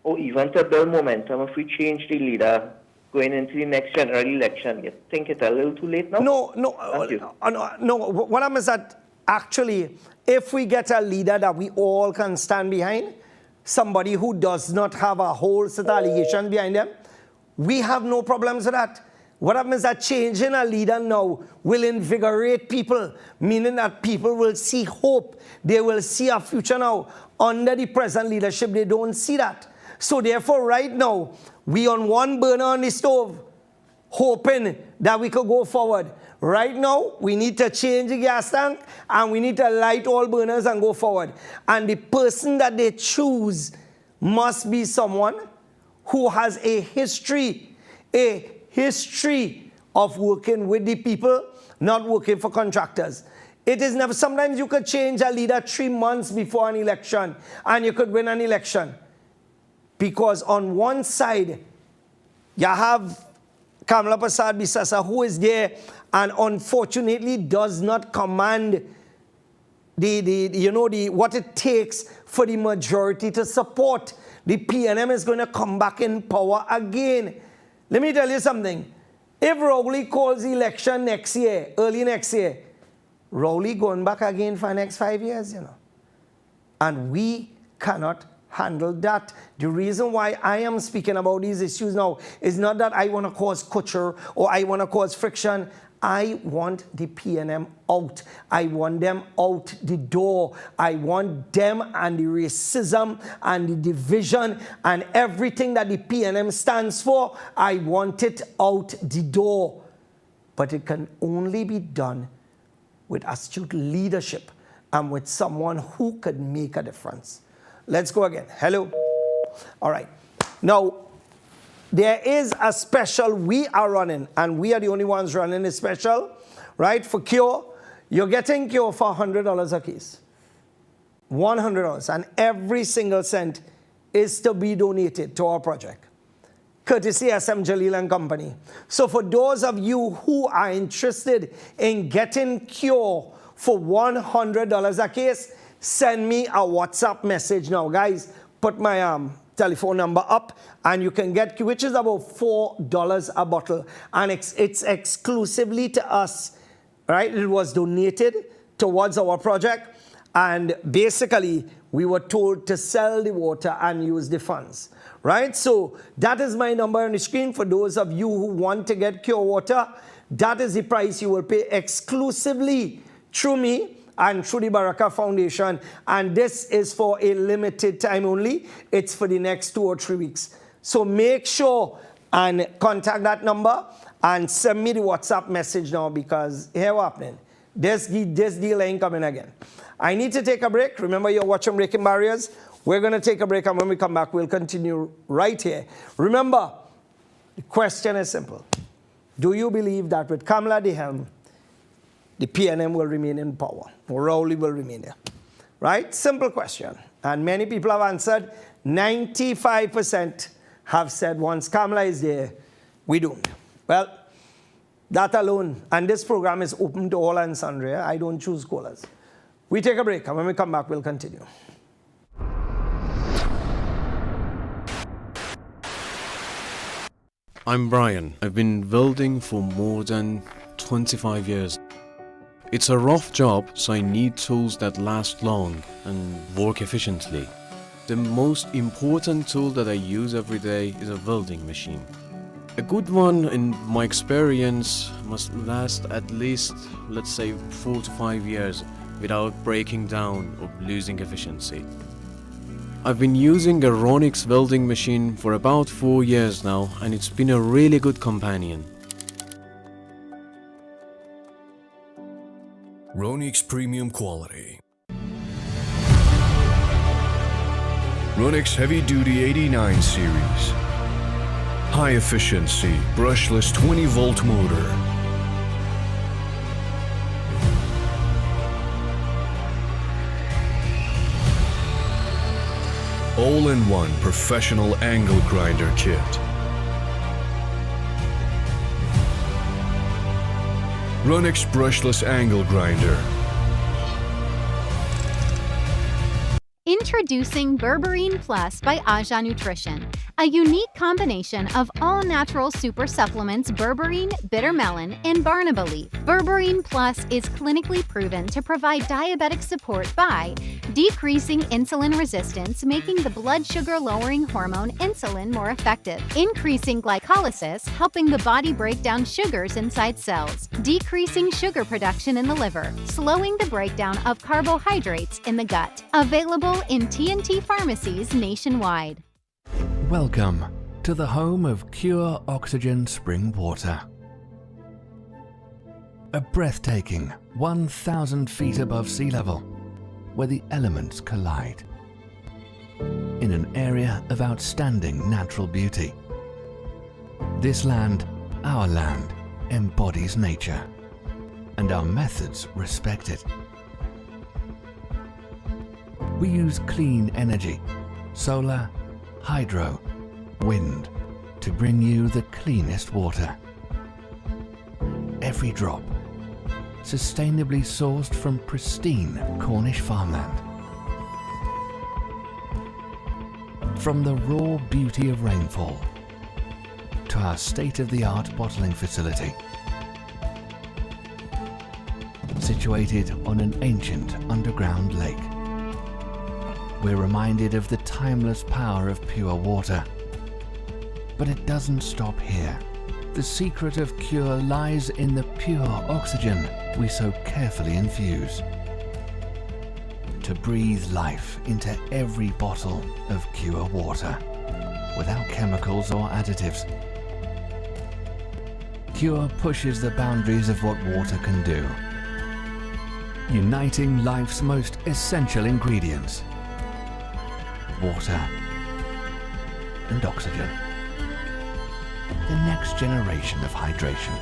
Or even to build momentum if we change the leader going into the next general election. You think it's a little too late now? No. What I mean is that actually, if we get a leader that we all can stand behind, somebody who does not have a whole set of allegations behind them, we have no problems with that. What happens is that changing a leader now will invigorate people, meaning that people will see hope. They will see a future now. Under the present leadership, they don't see that. So therefore, right now, we on one burner on the stove, hoping that we could go forward. Right now, we need to change the gas tank, and we need to light all burners and go forward. And the person that they choose must be someone who has a history of working with the people, not working for contractors. It is never, sometimes you could change a leader 3 months before an election, and you could win an election. Because on one side, you have Kamala Prasad Bisasa, who is there and unfortunately does not command what it takes for the majority to support. The PNM is going to come back in power again. Let me tell you something. If Rowley calls the election next year, early next year, Rowley going back again for the next 5 years, And we cannot handle that. The reason why I am speaking about these issues now is not that I want to cause culture or I want to cause friction. I want the PNM out. I want them out the door. I want them and the racism and the division and everything that the PNM stands for, I want it out the door. But it can only be done with astute leadership, and with someone who could make a difference. Let's go again. Hello. All right. Now, there is a special we are running, and we are the only ones running this special, right? For Cure, you're getting Cure for $100 a case. $100. And every single cent is to be donated to our project, courtesy SM Jalil and Company. So for those of you who are interested in getting Cure for $100 a case, send me a WhatsApp message now. Guys, put my telephone number up, and you can get, which is about $4 a bottle. And it's exclusively to us, right? It was donated towards our project. And basically, we were told to sell the water and use the funds, right? So that is my number on the screen for those of you who want to get Cure Water. That is the price you will pay exclusively through me and through the Baraka Foundation. And this is for a limited time only. It's for the next 2 or 3 weeks. So make sure and contact that number and send me the WhatsApp message now, because here what's happening. This deal ain't coming again. I need to take a break. Remember, you're watching Breaking Barriers. We're going to take a break, and when we come back, we'll continue right here. Remember, the question is simple. Do you believe that with Kamala at the helm, the PNM will remain in power, or Rowley will remain there? Right? Simple question. And many people have answered. 95% have said once Kamala is there, we doomed. Well, that alone, and this program is open to all and sundry. I don't choose callers. We take a break, and when we come back, we'll continue. I'm Brian. I've been welding for more than 25 years. It's a rough job, so I need tools that last long and work efficiently. The most important tool that I use every day is a welding machine. A good one, in my experience, must last at least, let's say, 4 to 5 years without breaking down or losing efficiency. I've been using a Ronix welding machine for about 4 years now, and it's been a really good companion. Ronix Premium Quality. Ronix Heavy Duty 89 Series. High efficiency, brushless 20-volt motor. All-in-one professional angle grinder kit. Ronix brushless angle grinder. Introducing Berberine Plus by Aja Nutrition, a unique combination of all-natural super supplements berberine, bitter melon, and barnaba leaf. Berberine Plus is clinically proven to provide diabetic support by decreasing insulin resistance, making the blood sugar-lowering hormone insulin more effective, increasing glycolysis, helping the body break down sugars inside cells, decreasing sugar production in the liver, slowing the breakdown of carbohydrates in the gut. Available in TNT pharmacies nationwide. Welcome to the home of Cure Oxygen Spring Water. A breathtaking 1,000 feet above sea level, where the elements collide. In an area of outstanding natural beauty. This land, our land, embodies nature, and our methods respect it. We use clean energy, solar, hydro, wind, to bring you the cleanest water. Every drop, sustainably sourced from pristine Cornish farmland. From the raw beauty of rainfall to our state-of-the-art bottling facility. Situated on an ancient underground lake. We're reminded of the timeless power of pure water. But it doesn't stop here. The secret of cure lies in the pure oxygen we so carefully infuse. To breathe life into every bottle of Cure water, without chemicals or additives. Cure pushes the boundaries of what water can do. uniting life's most essential ingredients: water and oxygen. The next generation of hydration.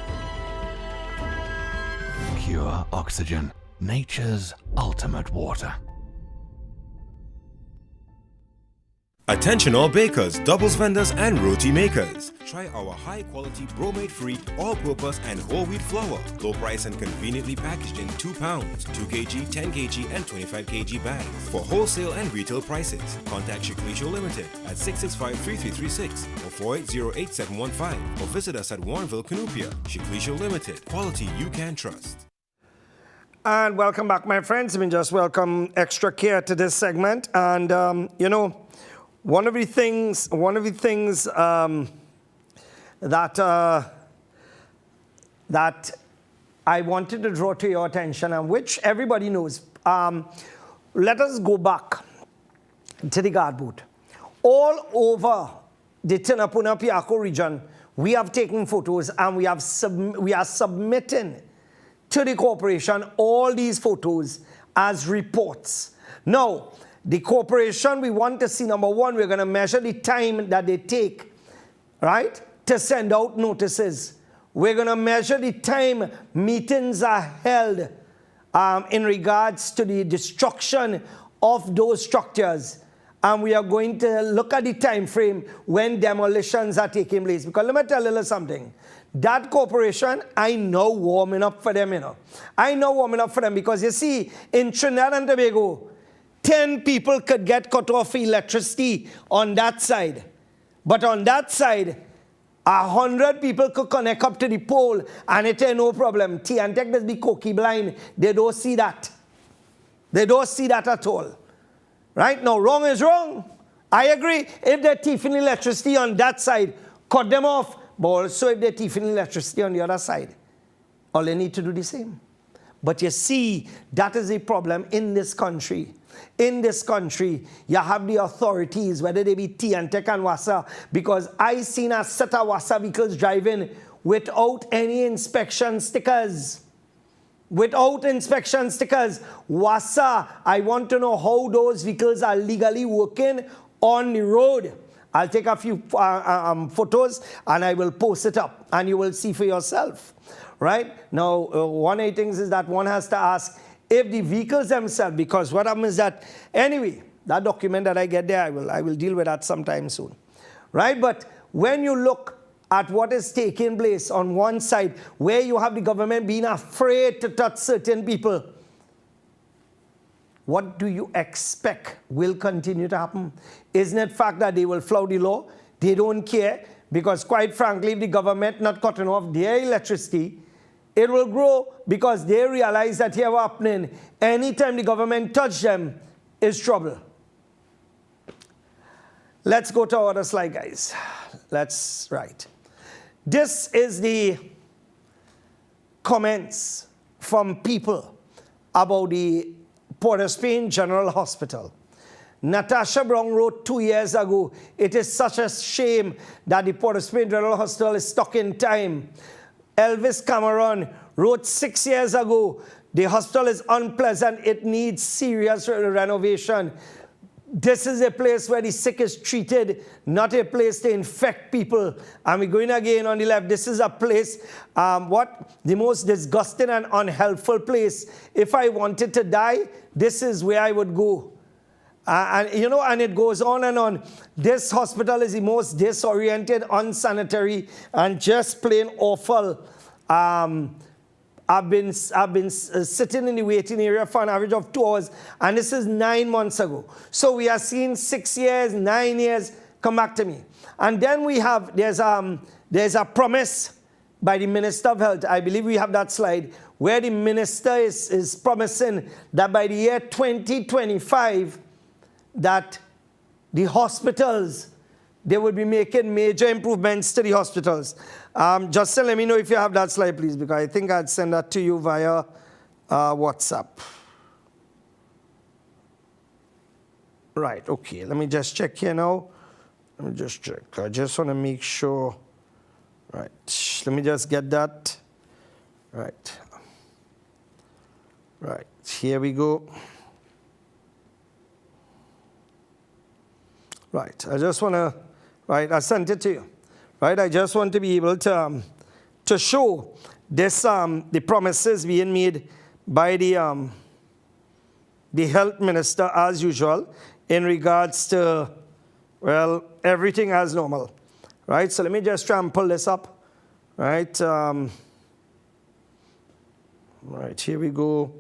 Pure oxygen, nature's ultimate water. Attention all bakers, doubles vendors and roti makers. Try our high quality bromate-free, all-purpose and whole wheat flour. Low price and conveniently packaged in 2 pounds, 2 kg, 10 kg and 25 kg bags. For wholesale and retail prices, contact Shiklisho Limited at 665-3336 or 480-8715 or visit us at Warrenville, Canupia. Shiklisho Limited, quality you can trust. And welcome back, my friends. I mean, just welcome Extra Care to this segment. And, you know, one of the things that I wanted to draw to your attention, and which everybody knows, let us go back to the guard boot. All over the Tinapuna Piako region, we have taken photos and we are submitting to the corporation all these photos as reports. Now, the corporation, we want to see, number one, we're going to measure the time that they take, right, to send out notices. We're going to measure the time meetings are held in regards to the destruction of those structures. And we are going to look at the time frame when demolitions are taking place. Because let me tell you something. That corporation, I know warming up for them, you know. I know warming up for them because, you see, in Trinidad and Tobago, 10 people could get cut off electricity on that side. But on that side, 100 people could connect up to the pole and it ain't no problem. T&Tech does be cookie blind. They don't see that. They don't see that at all. Right? Now, wrong is wrong. I agree. If they're thieving electricity on that side, cut them off. But also if they're thieving electricity on the other side, all they need to do the same. But you see, that is a problem in this country. In this country, you have the authorities, whether they be T&Tech and WASA, because I seen a set of WASA vehicles driving without any inspection stickers. Without inspection stickers. WASA, I want to know how those vehicles are legally working on the road. I'll take a few photos and I will post it up and you will see for yourself. Right? Now, one of the things is that one has to ask, if the vehicles themselves, because what happens is that, anyway, that document that I get there, I will deal with that sometime soon. Right? But when you look at what is taking place on one side, where you have the government being afraid to touch certain people, what do you expect will continue to happen? Isn't it fact that they will flout the law? They don't care, because quite frankly, if the government not cutting off their electricity, it will grow because they realize that here what's happening, anytime the government touch them, is trouble. Let's go to our other slide, guys. Right. This is the comments from people about the Port of Spain General Hospital. Natasha Brown wrote 2 years ago, it is such a shame that the Port of Spain General Hospital is stuck in time. Elvis Cameron wrote 6 years ago, the hospital is unpleasant, it needs serious renovation. This is a place where the sick is treated, not a place to infect people. And we're going again on the left. This is a place, the most disgusting and unhelpful place. If I wanted to die, this is where I would go. And it goes on and on. This hospital is the most disoriented, unsanitary, and just plain awful. I've been sitting in the waiting area for an average of 2 hours, and this is 9 months ago. So we are seeing 6 years, 9 years. Come back to me. And then we have, there's a promise by the Minister of Health. I believe we have that slide, where the minister is promising that by the year 2025, that the hospitals, they will be making major improvements to the hospitals. Justin, let me know if you have that slide, please, because I think I'd send that to you via WhatsApp. Right, okay, let me just check here now. Let me just check. I just want to make sure. Right, let me just get that. Right. Right, here we go. Right, I just want to, right, I sent it to you. Right, I just want to be able to show this, the promises being made by the health minister as usual in regards to, well, everything as normal. Right, so let me just try and pull this up. Right, right, here we go.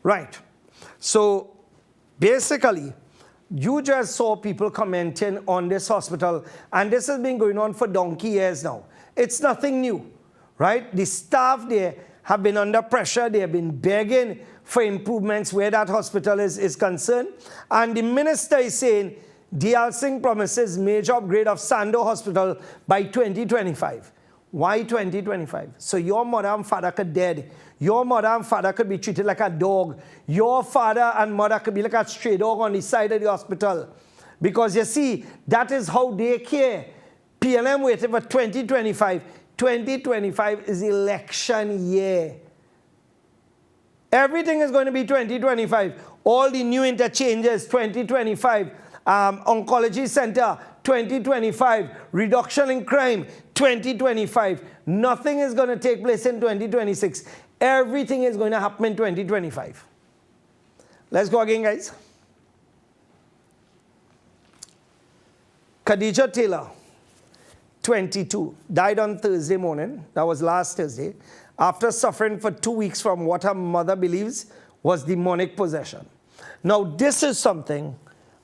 Right. So basically, you just saw people commenting on this hospital, and this has been going on for donkey years now. It's nothing new, right? The staff there have been under pressure. They have been begging for improvements where that hospital is concerned. And the minister is saying, Diyal Singh promises major upgrade of Sando Hospital by 2025. Why 2025? So your mother and father could dead. Your mother and father could be treated like a dog. Your father and mother could be like a stray dog on the side of the hospital. Because you see, that is how they care. PLM waited for 2025. 2025 is election year. Everything is going to be 2025. All the new interchanges, 2025. Oncology Center, 2025. Reduction in crime, 2025. Nothing is going to take place in 2026. Everything is going to happen in 2025. Let's go again, guys. Khadija Taylor, 22, died on Thursday morning. That was last Thursday, after suffering for 2 weeks from what her mother believes was demonic possession. Now, this is something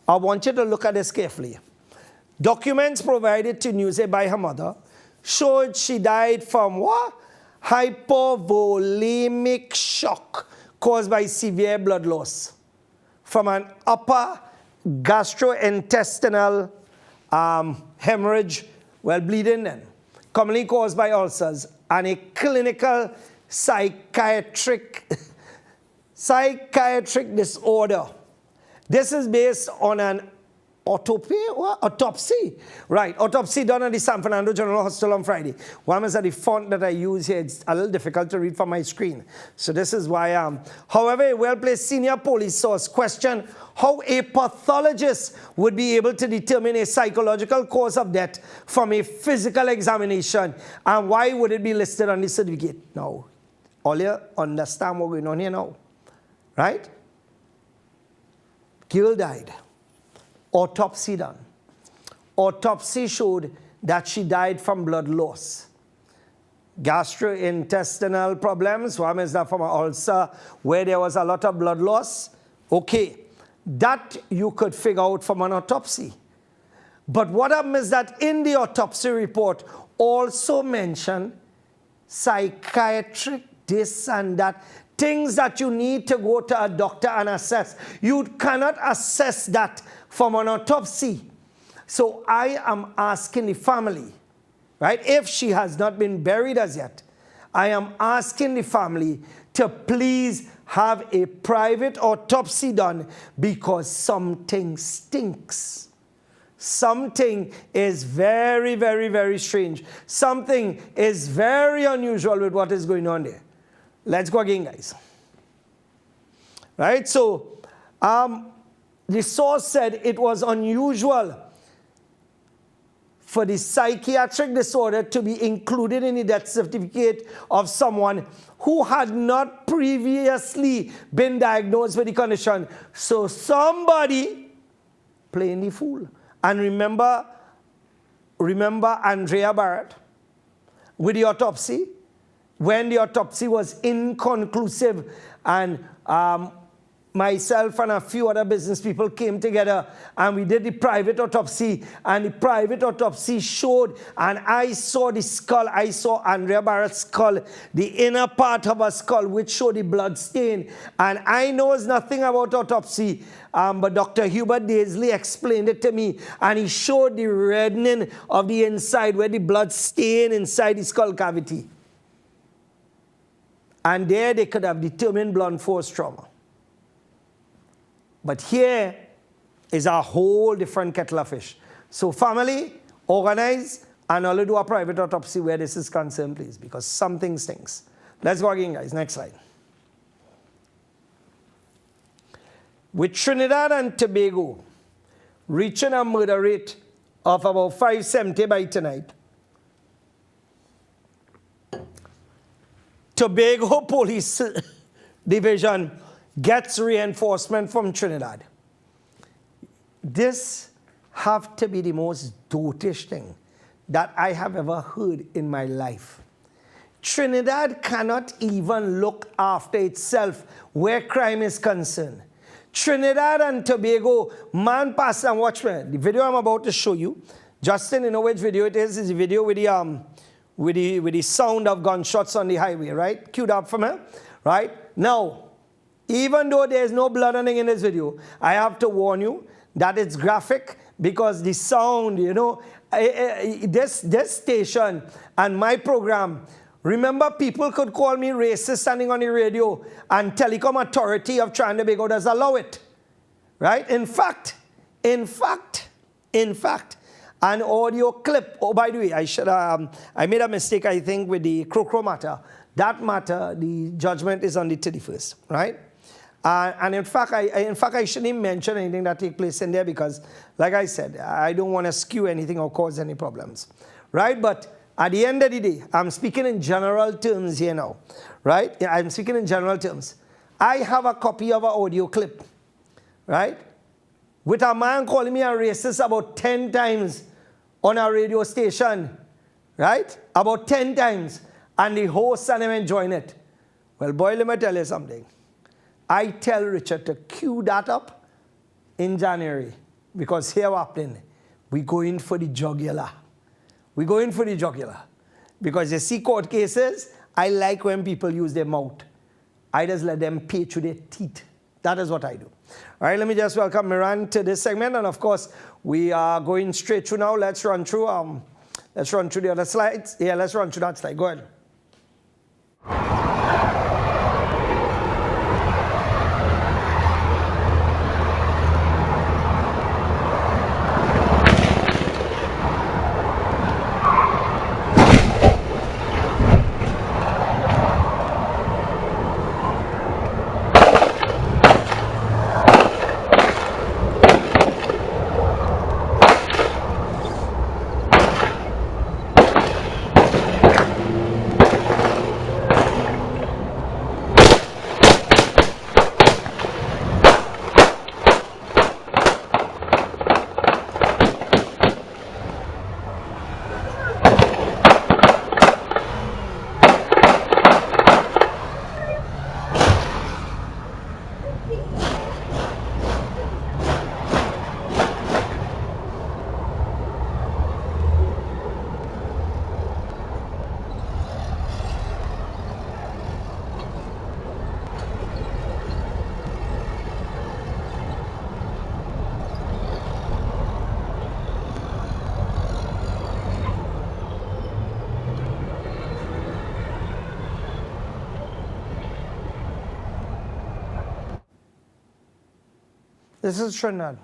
I want you to look at this carefully. Documents provided to Newsday by her mother showed she died from what? Hypovolemic shock caused by severe blood loss from an upper gastrointestinal hemorrhage, well, bleeding then, commonly caused by ulcers, and a clinical psychiatric disorder. This is based on an autopsy. Right, autopsy done at the San Fernando General Hospital on Friday. One is that the font that I use here, it's a little difficult to read from my screen. So this is why I am. However, a well-placed senior police source questioned how a pathologist would be able to determine a psychological cause of death from a physical examination, and why would it be listed on the certificate. Now, all you understand what's going on here now, right? Girl died. Autopsy done. Autopsy showed that she died from blood loss. Gastrointestinal problems, one is that from an ulcer where there was a lot of blood loss. Okay, that you could figure out from an autopsy. But what happened is that in the autopsy report also mentioned psychiatric this and that, things that you need to go to a doctor and assess. You cannot assess that from an autopsy. So I am asking the family, right, if she has not been buried as yet, I am asking the family to please have a private autopsy done, because something stinks. Something is very, very, very strange. Something is very unusual with what is going on there. Let's go again, guys. Right, so the source said it was unusual for the psychiatric disorder to be included in the death certificate of someone who had not previously been diagnosed with the condition. So somebody playing the fool. And remember Andrea Barrett with the autopsy, when the autopsy was inconclusive, and myself and a few other business people came together and we did the private autopsy, and the private autopsy showed, and I saw the skull, I saw Andrea Barrett's skull, the inner part of her skull, which showed the blood stain. And I knows nothing about autopsy, but Dr. Hubert Daisley explained it to me, and he showed the reddening of the inside where the blood stain inside the skull cavity. And there they could have determined blunt force trauma. But here, is a whole different kettle of fish. So family, organize, and only do a private autopsy where this is concerned, please, because something stinks. Let's go again, guys. Next slide. With Trinidad and Tobago reaching a murder rate of about 570 by tonight, Tobago Police Division gets reinforcement from Trinidad. This have to be the most dotish thing that I have ever heard in my life. Trinidad cannot even look after itself where crime is concerned. Trinidad and Tobago, man, pass and watch me. The video I'm about to show you, Justin, you know which video it is? It's the video with the sound of gunshots on the highway, right? Queued up for me, right? Now, even though there's no blood running in this video, I have to warn you that it's graphic because the sound, you know, this station and my program, remember people could call me racist standing on the radio and telecom authority of Trinidad and Tobago does allow it, right? In fact, an audio clip, oh, by the way, I made a mistake, I think, with the Crocro matter. That matter, the judgment is on the 31st, right? And in fact, I shouldn't even mention anything that takes place in there because, like I said, I don't want to skew anything or cause any problems, right? But at the end of the day, I'm speaking in general terms here now, right? I'm speaking in general terms. I have a copy of an audio clip, right? With a man calling me a racist about 10 times on a radio station, right? About 10 times. And the host and him enjoying it. Well, boy, let me tell you something. I tell Richard to cue that up in January because here what's happening. We go in for the jugular. We go in for the jugular. Because you see court cases, I like when people use their mouth. I just let them pay through their teeth. That is what I do. All right, let me just welcome Miran to this segment. And of course, we are going straight through now. Let's run through the other slides. Yeah, let's run through that slide. Go ahead. This is Trinidad.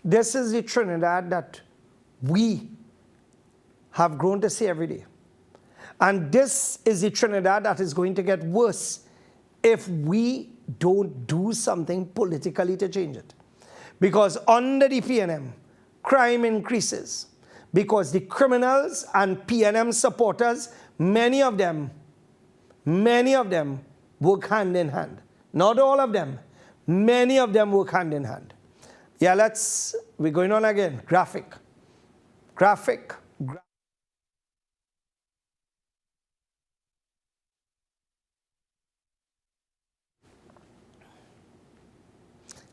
This is the Trinidad that we have grown to see every day. And this is the Trinidad that is going to get worse if we don't do something politically to change it. Because under the PNM, crime increases. Because the criminals and PNM supporters, many of them work hand in hand. Not all of them. Many of them work hand in hand. Yeah, we're going on again. Graphic.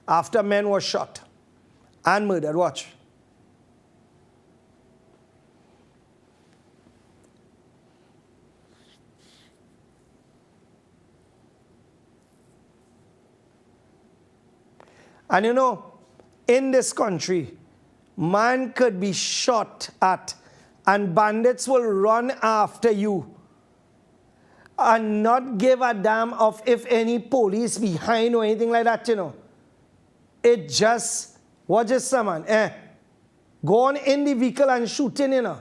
After men were shot and murdered, watch. And you know, in this country, man could be shot at and bandits will run after you and not give a damn of if any police behind or anything like that, you know. It just, what just someone? Go on in the vehicle and shooting, you know,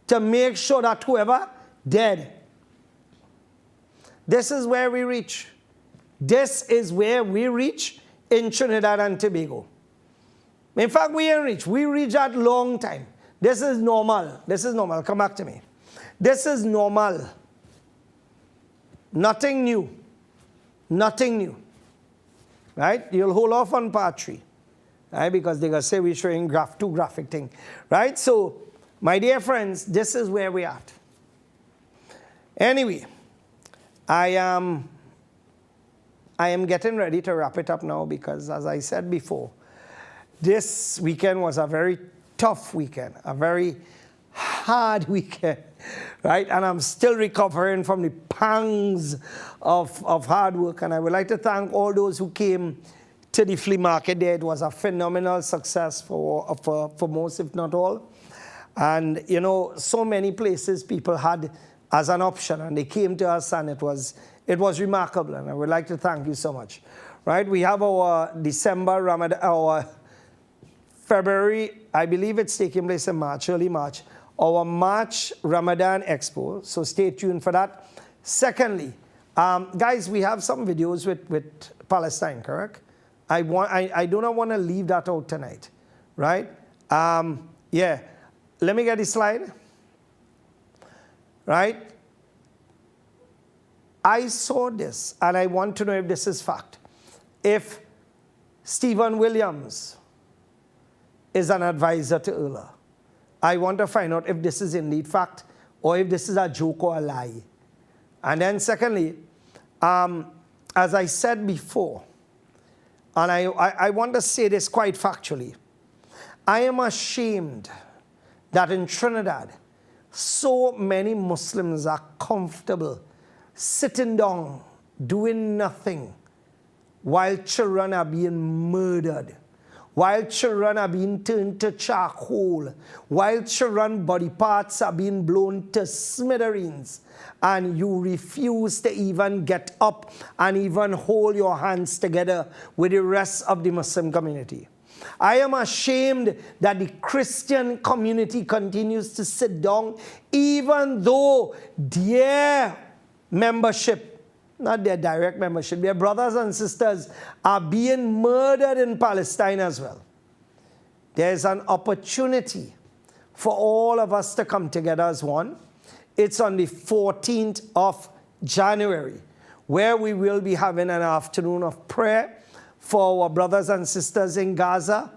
to make sure that whoever dead. This is where we reach. This is where we reach in Trinidad and Tobago. In fact, we ain't reach. We reach at long time. This is normal. This is normal. Come back to me. This is normal. Nothing new. Nothing new. Right? You'll hold off on part 3. Right? Because they're going to say we're showing too graphic thing. Right? So, my dear friends, this is where we're at. Anyway, I am getting ready to wrap it up now because, as I said before, this weekend was a very tough weekend, a very hard weekend, right? And I'm still recovering from the pangs of hard work. And I would like to thank all those who came to the flea market there. It was a phenomenal success for most, if not all. And, you know, so many places people had as an option, and they came to us, and it was remarkable. And I would like to thank you so much, right? We have our December Ramadan, our February, I believe it's taking place in March, early March, our March Ramadan Expo. So stay tuned for that. Secondly, guys, we have some videos with Palestine, correct? I do not want to leave that out tonight, right? Yeah, let me get the slide. Right? I saw this, and I want to know if this is fact. If Stephen Williams is an advisor to Allah, I want to find out if this is indeed fact, or if this is a joke or a lie. And then secondly, as I said before, and I want to say this quite factually, I am ashamed that in Trinidad, so many Muslims are comfortable sitting down, doing nothing, while children are being murdered, while children are being turned to charcoal, while children's body parts are being blown to smithereens, and you refuse to even get up and even hold your hands together with the rest of the Muslim community. I am ashamed that the Christian community continues to sit down, even though their membership, not their direct membership, their brothers and sisters are being murdered in Palestine as well. There's an opportunity for all of us to come together as one. It's on the 14th of January, where we will be having an afternoon of prayer for our brothers and sisters in Gaza.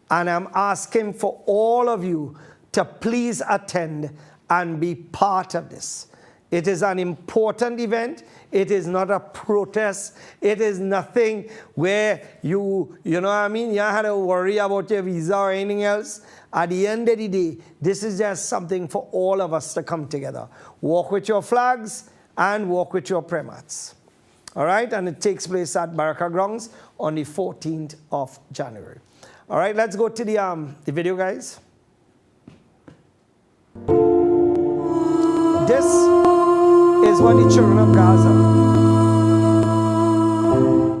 And I'm asking for all of you to please attend and be part of this. It is an important event. It is not a protest. It is nothing where you know what I mean, you had to worry about your visa or anything else. At the end of the day, this is just something for all of us to come together. Walk with your flags and walk with your prayer mats. All right, and it takes place at Baraka Grounds on the 14th of January. All right, let's go to the video, guys. This is what the children of Gaza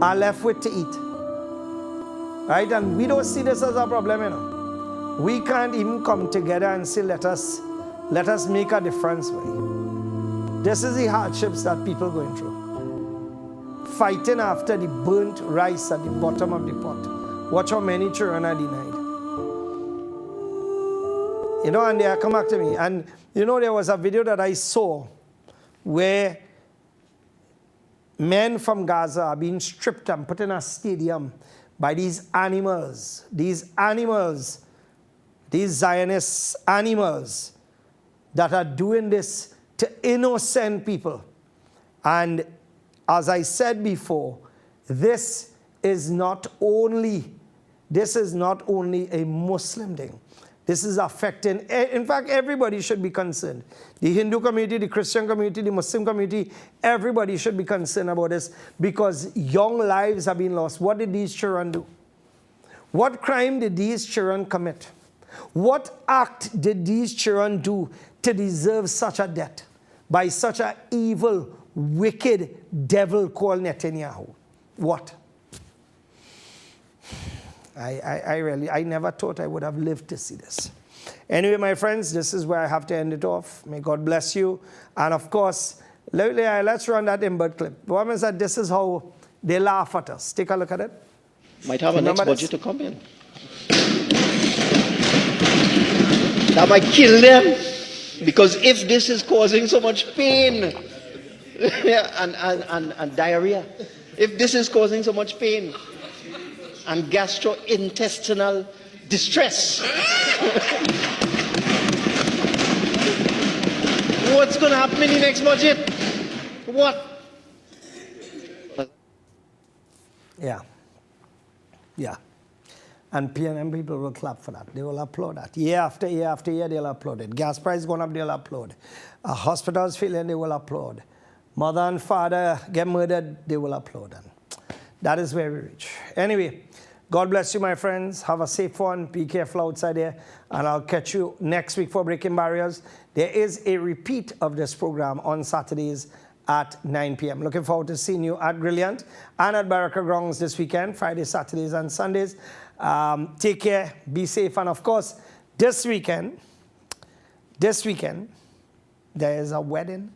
are left with to eat. Right, and we don't see this as a problem, you know. We can't even come together and say, let us make a difference. This is the hardships that people are going through. Fighting after the burnt rice at the bottom of the pot. Watch how many children are denied. You know, and they come back to me. And, you know, there was a video that I saw where men from Gaza are being stripped and put in a stadium by these animals, these Zionist animals that are doing this to innocent people. And as I said before, this is not only a Muslim thing. This is affecting, in fact, everybody should be concerned. The Hindu community, the Christian community, the Muslim community, everybody should be concerned about this because young lives have been lost. What did these children do? What crime did these children commit? What act did these children do to deserve such a death by such an evil, wicked devil called Netanyahu? What? I never thought I would have lived to see this. Anyway, my friends, this is where I have to end it off. May God bless you. And of course, let's run that inbird clip. The woman said this is how they laugh at us. Take a look at it. Might have a next budget to come in. That might kill them. Because if this is causing so much pain and diarrhea, if this is causing so much pain and gastrointestinal distress, what's going to happen in the next budget? What? Yeah. Yeah. And PNM people will clap for that. They will applaud that. Year after year after year, they'll applaud it. Gas price going up, they'll applaud. Hospitals failing, they will applaud. Mother and father get murdered, they will applaud. And that is where we reach. Anyway, God bless you, my friends. Have a safe one. Be careful outside there. And I'll catch you next week for Breaking Barriers. There is a repeat of this program on Saturdays at 9 p.m. Looking forward to seeing you at Brilliant and at Baraka Grounds this weekend, Fridays, Saturdays, and Sundays. Take care, be safe, and of course, this weekend, there is a wedding,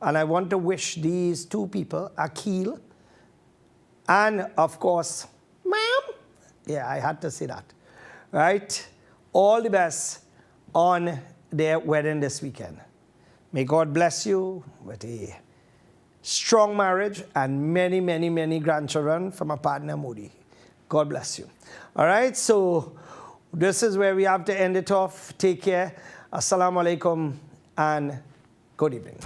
and I want to wish these two people, Akil, and of course, Ma'am. Yeah, I had to say that, right? All the best on their wedding this weekend. May God bless you with a strong marriage and many, many, many grandchildren from a partner, Moody. God bless you. All right, so this is where we have to end it off. Take care. Assalamu alaikum and good evening.